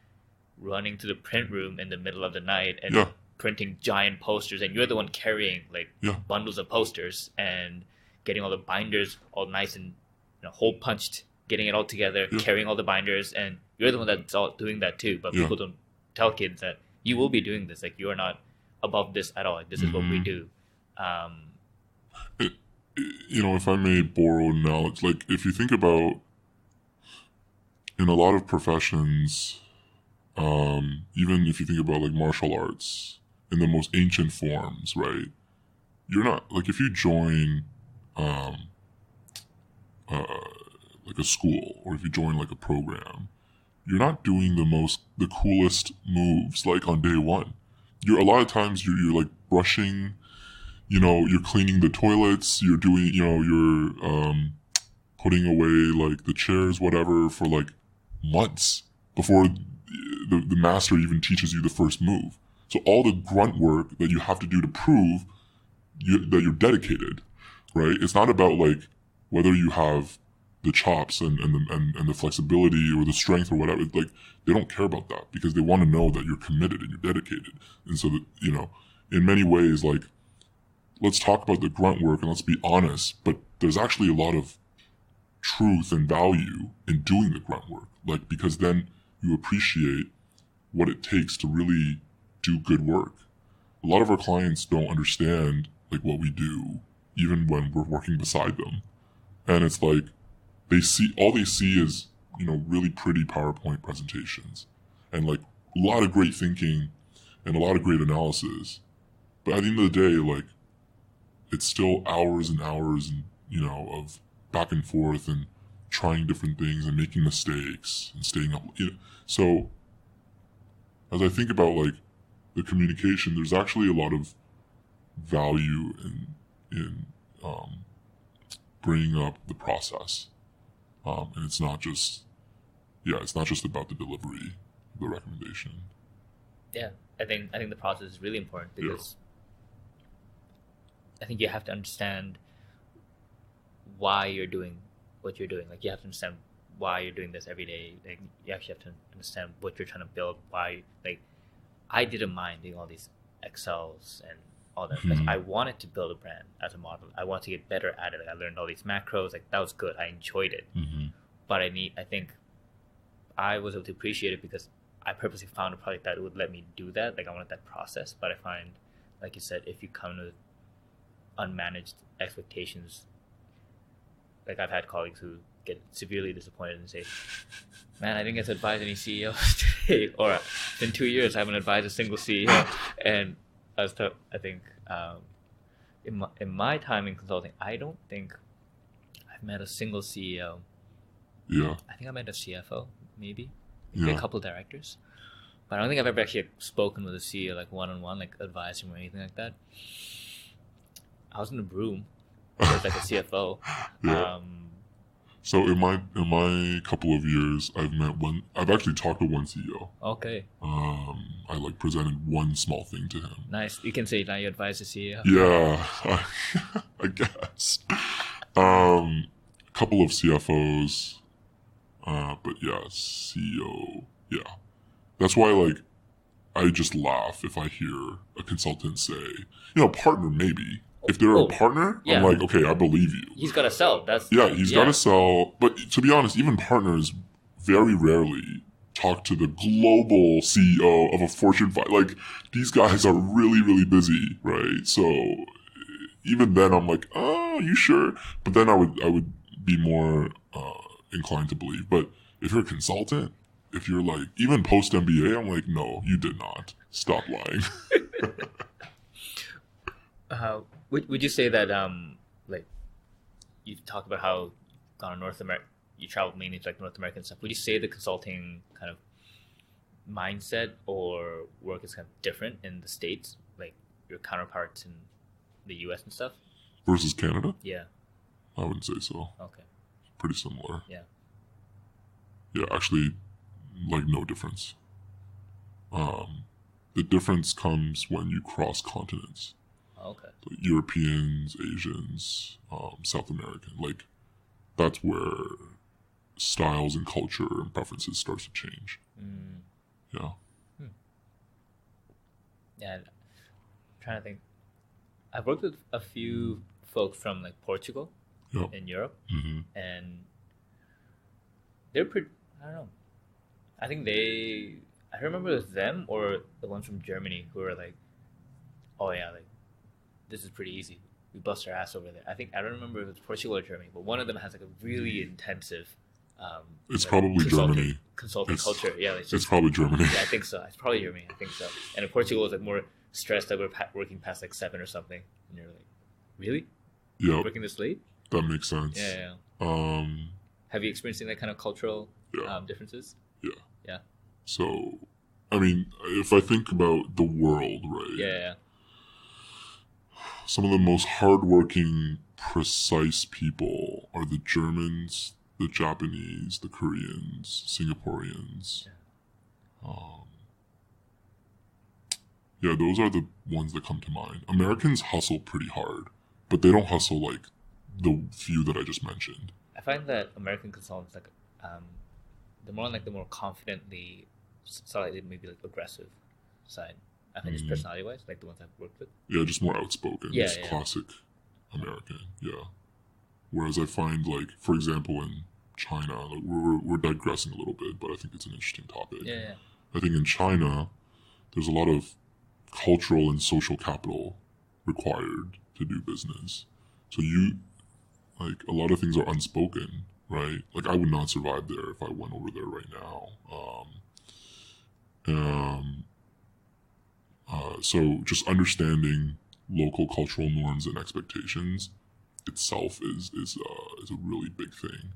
running to the print room in the middle of the night and printing giant posters, and you're the one carrying like bundles of posters and getting all the binders all nice and hole punched, getting it all together, carrying all the binders, and you're the one that's all doing that too. But people don't tell kids that you will be doing this. Like, you are not above this at all. Like, this is what we do. It, if I may borrow knowledge, like if you think about in a lot of professions, even if you think about like martial arts in the most ancient forms, right? You're not like if you join um, uh, like a school or if you join like a program, you're not doing the coolest moves like on day one. You're a lot of times you're like brushing, you're cleaning the toilets, you're doing, you're putting away like the chairs, whatever, for like months before the master even teaches you the first move. So all the grunt work that you have to do to prove that you're dedicated, right? It's not about like whether you have the chops and the flexibility or the strength or whatever. It's like they don't care about that because they want to know that you're committed and you're dedicated. And so that, in many ways, like let's talk about the grunt work and let's be honest, but there's actually a lot of truth and value in doing the grunt work. Like, because then you appreciate what it takes to really do good work. A lot of our clients don't understand like what we do, even when we're working beside them. And it's like, all they see is, really pretty PowerPoint presentations and like a lot of great thinking and a lot of great analysis. But at the end of the day, like, it's still hours and hours and, of back and forth and trying different things and making mistakes and staying up. So as I think about like the communication, there's actually a lot of value in bringing up the process. And it's not just about the delivery of the recommendation. Yeah, I think the process is really important because I think you have to understand why you're doing what you're doing. Like you have to understand why you're doing this every day. Like you actually have to understand what you're trying to build. Why, like, I didn't mind doing all these Excels and all that. Like, I wanted to build a brand as a model. I wanted to get better at it. Like, I learned all these macros. Like that was good. I enjoyed it. But I think I was able to appreciate it because I purposely found a product that would let me do that. Like I wanted that process. But I find, like you said, if you come with unmanaged expectations, like I've had colleagues who get severely disappointed and say, man, I didn't get to advise any CEOs today, or in 2 years I haven't advised a single CEO. And I think in my time in consulting, I don't think I've met a single CEO. Yeah. I think I met a CFO, maybe a couple of directors, but I don't think I've ever actually spoken with a CEO like one-on-one, like advising him or anything like that. I was in a room with like a CFO. So in my couple of years, I've actually talked to one CEO. Okay. I like presented one small thing to him. Nice. You can say now you advise the CEO. Yeah, I guess. Couple of CFOs, but yeah, CEO. Yeah, that's why like I just laugh if I hear a consultant say, partner maybe. If they're a partner, I'm like, okay, I believe you. He's got to sell. He's got to sell. But to be honest, even partners very rarely talk to the global CEO of a Fortune 5. Like, these guys are really, really busy, right? So even then, I'm like, oh, you sure? But then I would be more inclined to believe. But if you're a consultant, if you're like, even post MBA, I'm like, no, you did not. Stop lying. Would you say that like you talk about how gone to North America, you travel mainly to like North American stuff. Would you say the consulting kind of mindset or work is kind of different in the States, like your counterparts in the US and stuff? Versus Canada? Yeah. I wouldn't say so. Okay. Pretty similar. Yeah. Yeah, actually, like no difference. The difference comes when you cross continents. Okay. So Europeans, Asians, South American, like that's where styles and culture and preferences starts to change. Yeah. Yeah, I'm trying to think. I've worked with a few folks from like Portugal in Europe, and they're pretty. I don't know. I think I remember it was them or the ones from Germany who were like, oh yeah, like this is pretty easy. We bust our ass over there. I don't remember if it's Portugal or Germany, but one of them has like a really intensive. It's probably Germany. Consulting culture. Yeah, it's probably Germany. Yeah, I think so. It's probably Germany. I think so. And in Portugal, it's like more stressed that we're working past like 7 or something, and you're like, really? Yeah. Working this late? That makes sense. Yeah. Have you experienced that kind of cultural differences? Yeah. Yeah. So, I mean, if I think about the world, right? Yeah. Some of the most hardworking, precise people are the Germans, the Japanese, the Koreans, Singaporeans. Yeah, those are the ones that come to mind. Americans hustle pretty hard, but they don't hustle like the few that I just mentioned. I find that American consultants, like, they're more on like the more confidently, slightly maybe like aggressive side. I think just personality-wise, like the ones I've worked with. Yeah, just more outspoken. Yeah, just classic American. Yeah. Whereas I find, like, for example, in China, like we're digressing a little bit, but I think it's an interesting topic. Yeah. I think in China, there's a lot of cultural and social capital required to do business. So a lot of things are unspoken, right? Like, I would not survive there if I went over there right now. So just understanding local cultural norms and expectations itself is a really big thing.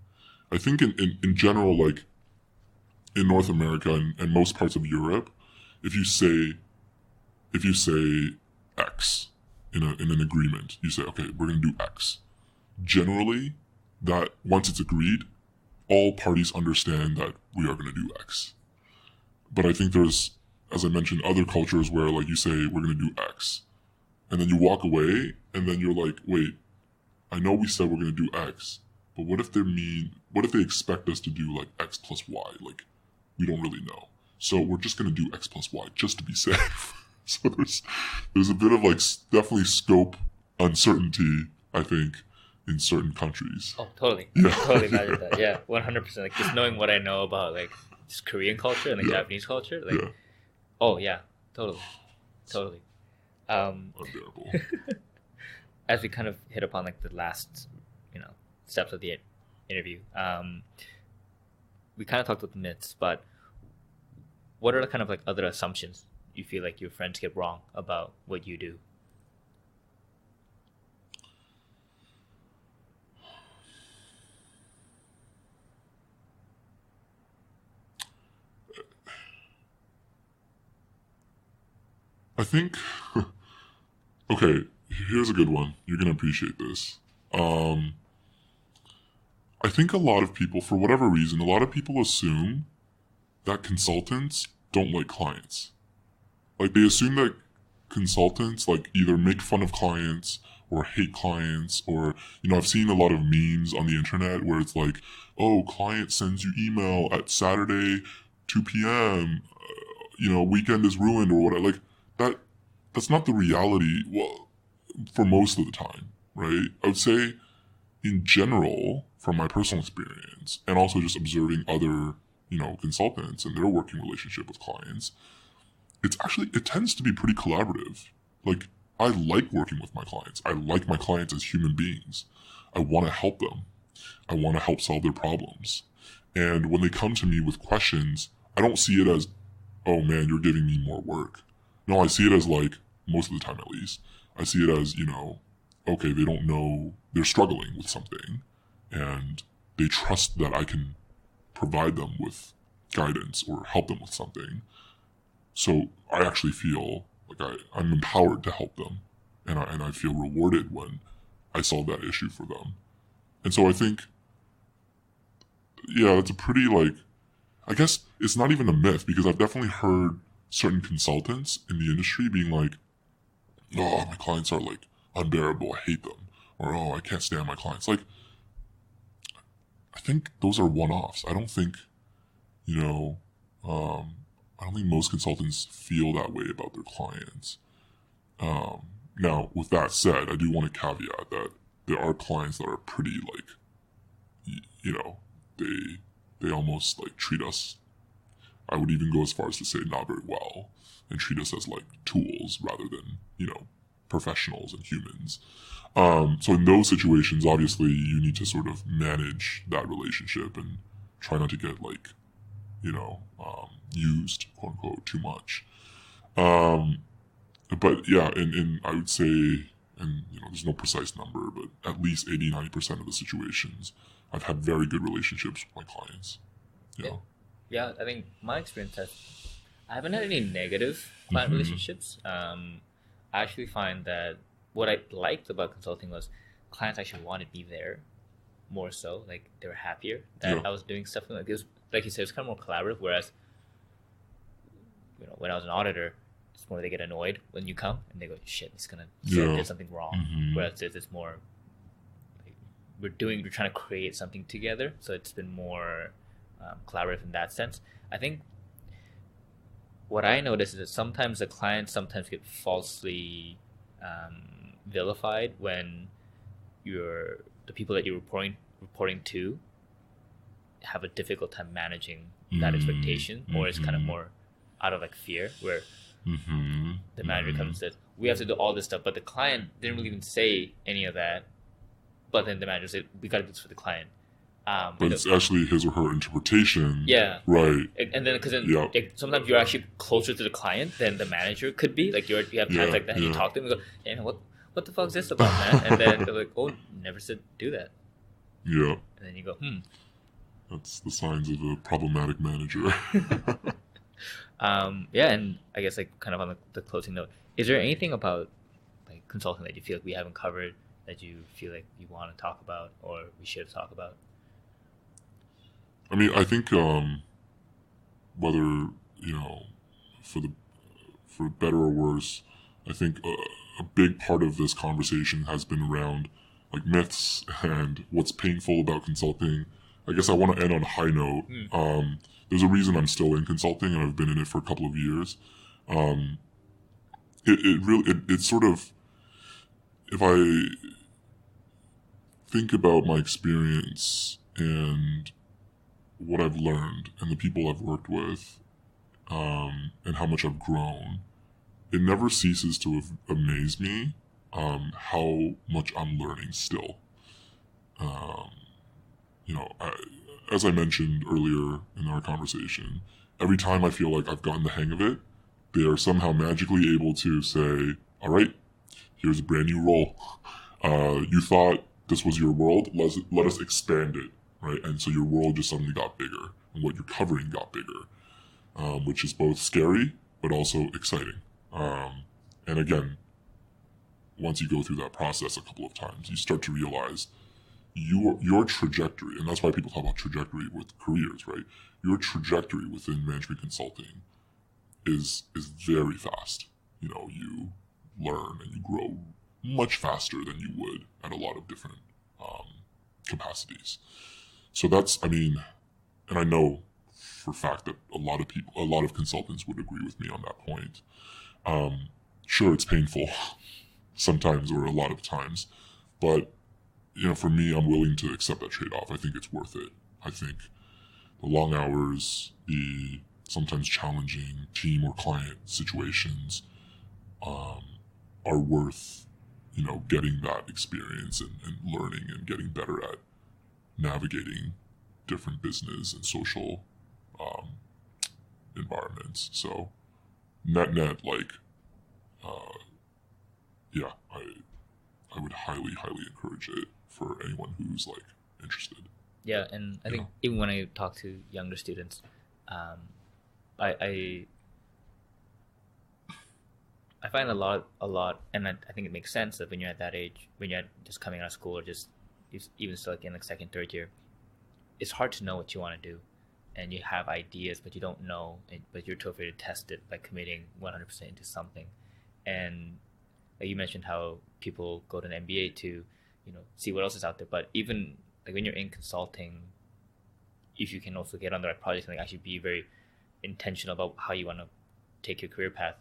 I think in general, like in North America and most parts of Europe, if you say X in an agreement, you say, okay, we're going to do X. Generally, that once it's agreed, all parties understand that we are going to do X. But I think there's, as I mentioned, other cultures where like you say we're going to do X, and then you walk away, and then you're like, wait, I know we said we're going to do X, but what if they expect us to do like X plus Y? Like, we don't really know. So we're just going to do X plus Y just to be safe. So there's a bit of like definitely scope uncertainty, I think, in certain countries. Oh, totally. Yeah. Totally imagine that. Yeah, 100%. Like just knowing what I know about like just Korean culture and like Japanese culture. Like, oh yeah, totally. Unbearable. As we kind of hit upon like the last, steps of the interview, we kind of talked about the myths, but what are the kind of like other assumptions you feel like your friends get wrong about what you do? I think, okay, here's a good one. You're going to appreciate this. I think a lot of people, for whatever reason, a lot of people assume that consultants don't like clients. Like, they assume that consultants, like, either make fun of clients or hate clients, or, I've seen a lot of memes on the internet where it's like, oh, client sends you email at Saturday, 2 p.m., weekend is ruined or whatever. Like, that's not the reality, well, for most of the time, right? I would say, in general, from my personal experience, and also just observing other, consultants and their working relationship with clients, it tends to be pretty collaborative. Like, I like working with my clients. I like my clients as human beings. I want to help them. I want to help solve their problems. And when they come to me with questions, I don't see it as, oh man, you're giving me more work. No, I see it as like, most of the time at least, I see it as, okay, they don't know, they're struggling with something, and they trust that I can provide them with guidance or help them with something. So I actually feel like I'm empowered to help them, and I feel rewarded when I solve that issue for them. And so I think, yeah, it's a pretty like, I guess it's not even a myth, because I've definitely heard certain consultants in the industry being like, oh, my clients are like unbearable, I hate them, or oh, I can't stand my clients. Like, I think those are one-offs. I don't think, I don't think most consultants feel that way about their clients. Now, with that said, I do want to caveat that there are clients that are pretty like, they almost like treat us, I would even go as far as to say not very well, and treat us as like tools rather than, professionals and humans. So in those situations, obviously, you need to sort of manage that relationship and try not to get used, quote unquote, too much. But yeah, and I would say, and there's no precise number, but at least 80-90% of the situations, I've had very good relationships with my clients. Yeah, I think my experience I haven't had any negative client relationships. I actually find that what I liked about consulting was clients actually wanted me there more so. Like, they were happier that I was doing stuff like this. Like you said, it's kind of more collaborative. Whereas, when I was an auditor, it's more they get annoyed when you come and they go, "Shit, he's gonna say I did something wrong." Whereas it's more like we're trying to create something together. So it's been more collaborative in that sense. I think what I notice is that sometimes the clients get falsely vilified when the people that you're reporting to have a difficult time managing that expectation, or it's kind of more out of like fear, where the manager comes and says, "We have to do all this stuff," but the client didn't really even say any of that. But then the manager said, "We got to do this for the client." But it's actually his or her interpretation. Yeah. Right. And then, because sometimes you're actually closer to the client than the manager could be. Like, you have times like that, and you talk to them and go, "Hey, what the fuck is this about, man?" And then they're like, "Oh, never said do that." Yeah. And then you go, That's the signs of a problematic manager. And I guess, like, kind of on the closing note, is there anything about like consulting that you feel like we haven't covered that you feel like you want to talk about or we should talk about? I mean, I think whether for better or worse, I think a big part of this conversation has been around like myths and what's painful about consulting. I guess I want to end on a high note. There's a reason I'm still in consulting, and I've been in it for a couple of years. It's sort of, if I think about my experience and what I've learned and the people I've worked with, and how much I've grown, it never ceases to amaze me how much I'm learning still. As I mentioned earlier in our conversation, every time I feel like I've gotten the hang of it, they are somehow magically able to say, "All right, here's a brand new role. You thought this was your world. Let us expand it." Right? And so your world just suddenly got bigger, and what you're covering got bigger, which is both scary but also exciting. And again, once you go through that process a couple of times, you start to realize your trajectory, and that's why people talk about trajectory with careers, right? Your trajectory within management consulting is very fast. You learn and you grow much faster than you would at a lot of different capacities. So and I know for a fact that a lot of consultants would agree with me on that point. Sure, it's painful sometimes, or a lot of times, but for me, I'm willing to accept that trade-off. I think it's worth it. I think the long hours, the sometimes challenging team or client situations, are worth, getting that experience and learning and getting better at navigating different business and social environments. So net, I would highly encourage it for anyone who's interested. Yeah, and I think even when I talk to younger students, I find a lot, and I think it makes sense that when you're at that age, when you're just coming out of school, or just even still in second, third year, it's hard to know what you want to do, and you have ideas, but you don't know, but you're too afraid to test it by committing 100% into something. And like you mentioned, how people go to an MBA to, see what else is out there. But even like when you're in consulting, if you can also get on the right projects and actually be very intentional about how you want to take your career path,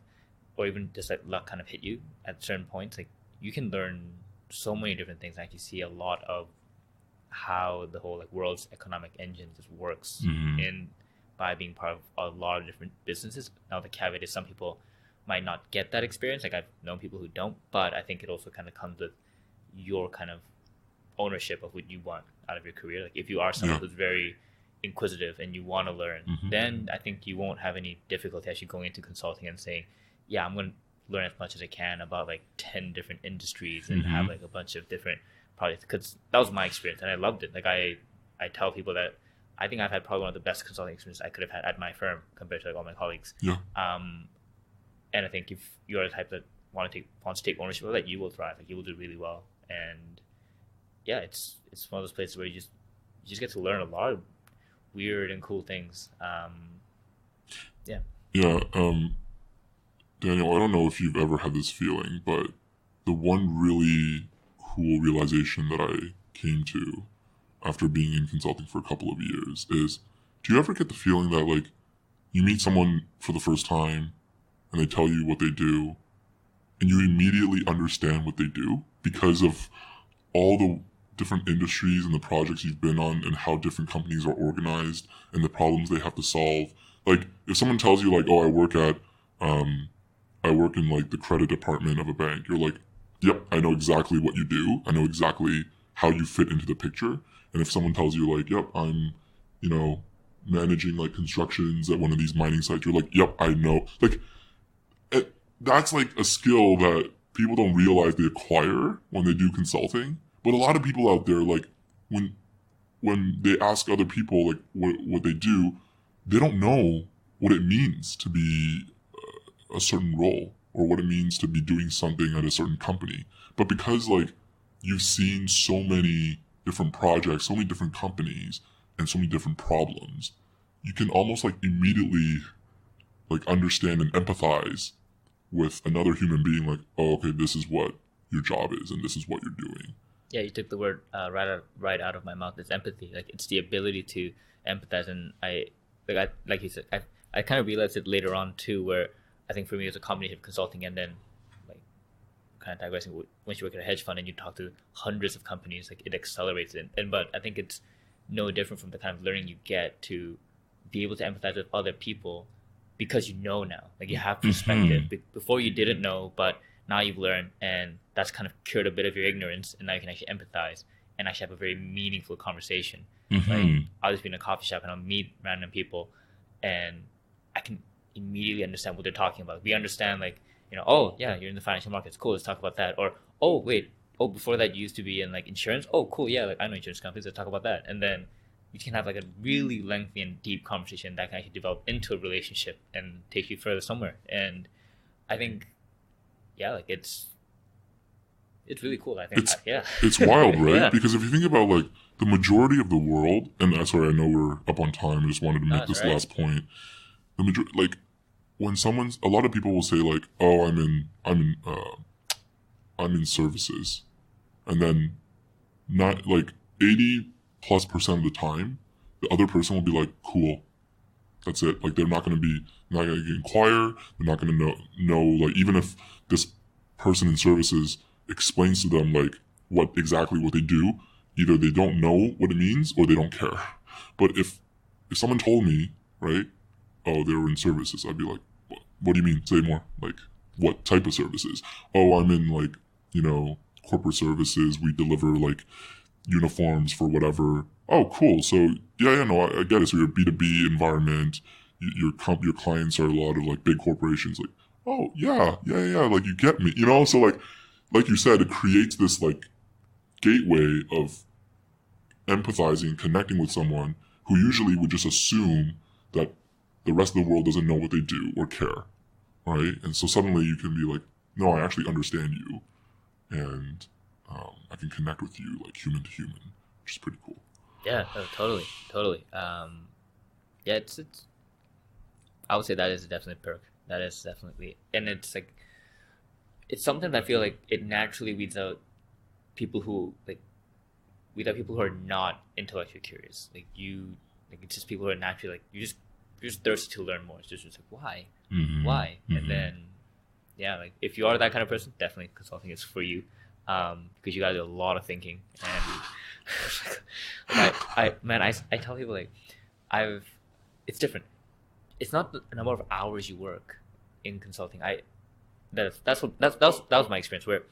or even just let luck kind of hit you at certain points, you can learn so many different things. I actually see a lot of how the whole world's economic engine just works by being part of a lot of different businesses. Now the caveat is some people might not get that experience. Like I've known people who don't, but I think it also kind of comes with your kind of ownership of what you want out of your career. Like if you are someone who's very inquisitive and you want to learn, then I think you won't have any difficulty actually going into consulting and saying, yeah, I'm going to learn as much as I can about like 10 different industries and have like a bunch of different projects. Because that was my experience and I loved it. Like I tell people that I think I've had probably one of the best consulting experiences I could have had at my firm compared to like all my colleagues. Yeah. And I think if you're the type that wants to take ownership of that, you will thrive. Like you will do really well. And yeah, it's one of those places where you just get to learn a lot of weird and cool things. Yeah. Daniel, I don't know if you've ever had this feeling, but the one really cool realization that I came to after being in consulting for a couple of years is, do you ever get the feeling that like you meet someone for the first time and they tell you what they do and you immediately understand what they do because of all the different industries and the projects you've been on and how different companies are organized and the problems they have to solve? Like if someone tells you like, oh, I work in like the credit department of a bank, you're like, yep, I know exactly what you do. I know exactly how you fit into the picture. And if someone tells you like, yep, I'm, managing like constructions at one of these mining sites, you're like, yep, I know. Like that's like a skill that people don't realize they acquire when they do consulting. But a lot of people out there, like when they ask other people like what they do, they don't know what it means to be a certain role or what it means to be doing something at a certain company. But because like you've seen so many different projects, so many different companies, and so many different problems, you can almost like immediately like understand and empathize with another human being. Like, oh, okay, this is what your job is, and this is what you're doing. Yeah, you took the word right out of my mouth. It's empathy. Like it's the ability to empathize, and like you said, I kind of realized it later on too, where I think for me it was a combination of consulting and then like kind of digressing. Once you work at a hedge fund and you talk to hundreds of companies, like it accelerates it. But I think it's no different from the kind of learning you get to be able to empathize with other people because you know now. Like you have perspective. Before you didn't know, but now you've learned, and that's kind of cured a bit of your ignorance, and now you can actually empathize and actually have a very meaningful conversation. Like I'll just be in a coffee shop and I'll meet random people and I can immediately understand what they're talking about. We understand like, oh yeah, you're in the financial markets. Cool, let's talk about that. Or, oh wait, before that you used to be in like insurance. Oh cool, yeah, like I know insurance companies, let's talk about that. And then you can have like a really lengthy and deep conversation that can actually develop into a relationship and take you further somewhere. And I think, yeah, like it's really cool. I think it's wild, right? Yeah. Because if you think about like the majority of the world, and sorry, I know we're up on time. I just wanted to make this last point. The majority, like when a lot of people will say like, oh, I'm in services, and then not like 80+% of the time, the other person will be like, cool, that's it. Like they're not going to inquire. They're not going to know like, even if this person in services explains to them like what they do, either they don't know what it means or they don't care. But if someone told me, right, oh, they were in services, I'd be like, what do you mean? Say more. Like, what type of services? Oh, I'm in like, corporate services. We deliver like uniforms for whatever. Oh, cool. So no, I get it. So you're a B2B environment. Your clients are a lot of like big corporations. Like, oh yeah. Like you get me, So like you said, it creates this like gateway of empathizing, connecting with someone who usually would just assume that the rest of the world doesn't know what they do or care, right? And so suddenly you can be like, no, I actually understand you, and I can connect with you like human to human, which is pretty cool. Yeah, totally. Yeah, it's. I would say that is definitely a perk. That is definitely, and it's like, it's something that I feel like it naturally weeds out people who are not intellectually curious. Like it's just people who are naturally like you're just thirsty to learn more. It's just like why, and then yeah, like if you are that kind of person, definitely consulting is for you, because you gotta do a lot of thinking. And I tell people like it's different. It's not the number of hours you work in consulting. that was my experience where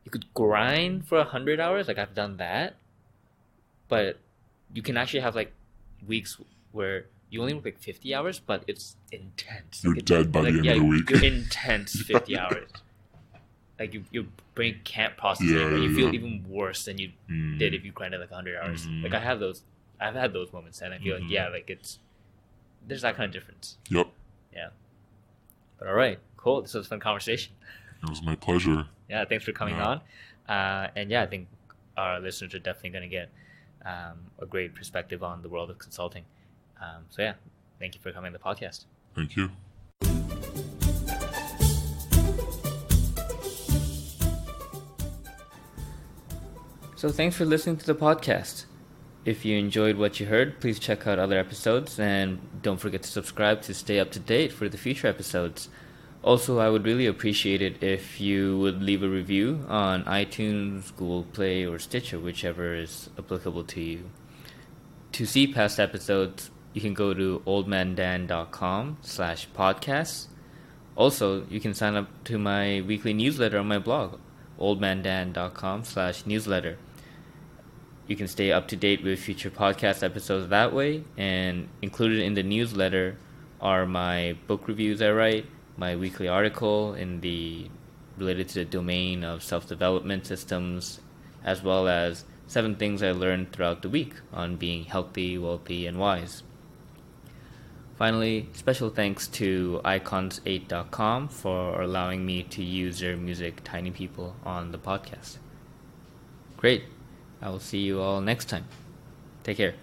you could grind for 100 hours. Like I've done that, but you can actually have like weeks where you only work like 50 hours, but it's intense. You're like dead by the end of the week. You're intense 50 hours. Like your brain can't process it, and you feel even worse than you did if you grinded like 100 hours. Like I've had those moments, and I feel like there's that kind of difference. Yep. Yeah. But all right, cool. This was a fun conversation. It was my pleasure. Yeah, thanks for coming on. And yeah, I think our listeners are definitely going to get a great perspective on the world of consulting. So yeah, thank you for coming on the podcast. Thank you. So thanks for listening to the podcast. If you enjoyed what you heard, please check out other episodes and don't forget to subscribe to stay up to date for the future episodes. Also, I would really appreciate it if you would leave a review on iTunes, Google Play, or Stitcher, whichever is applicable to you. To see past episodes, you can go to oldmandan.com/podcasts. Also, you can sign up to my weekly newsletter on my blog, oldmandan.com/newsletter. You can stay up to date with future podcast episodes that way, and included in the newsletter are my book reviews I write, my weekly article related to the domain of self-development systems, as well as 7 things I learned throughout the week on being healthy, wealthy, and wise. Finally, special thanks to icons8.com for allowing me to use their music Tiny People on the podcast. Great. I will see you all next time. Take care.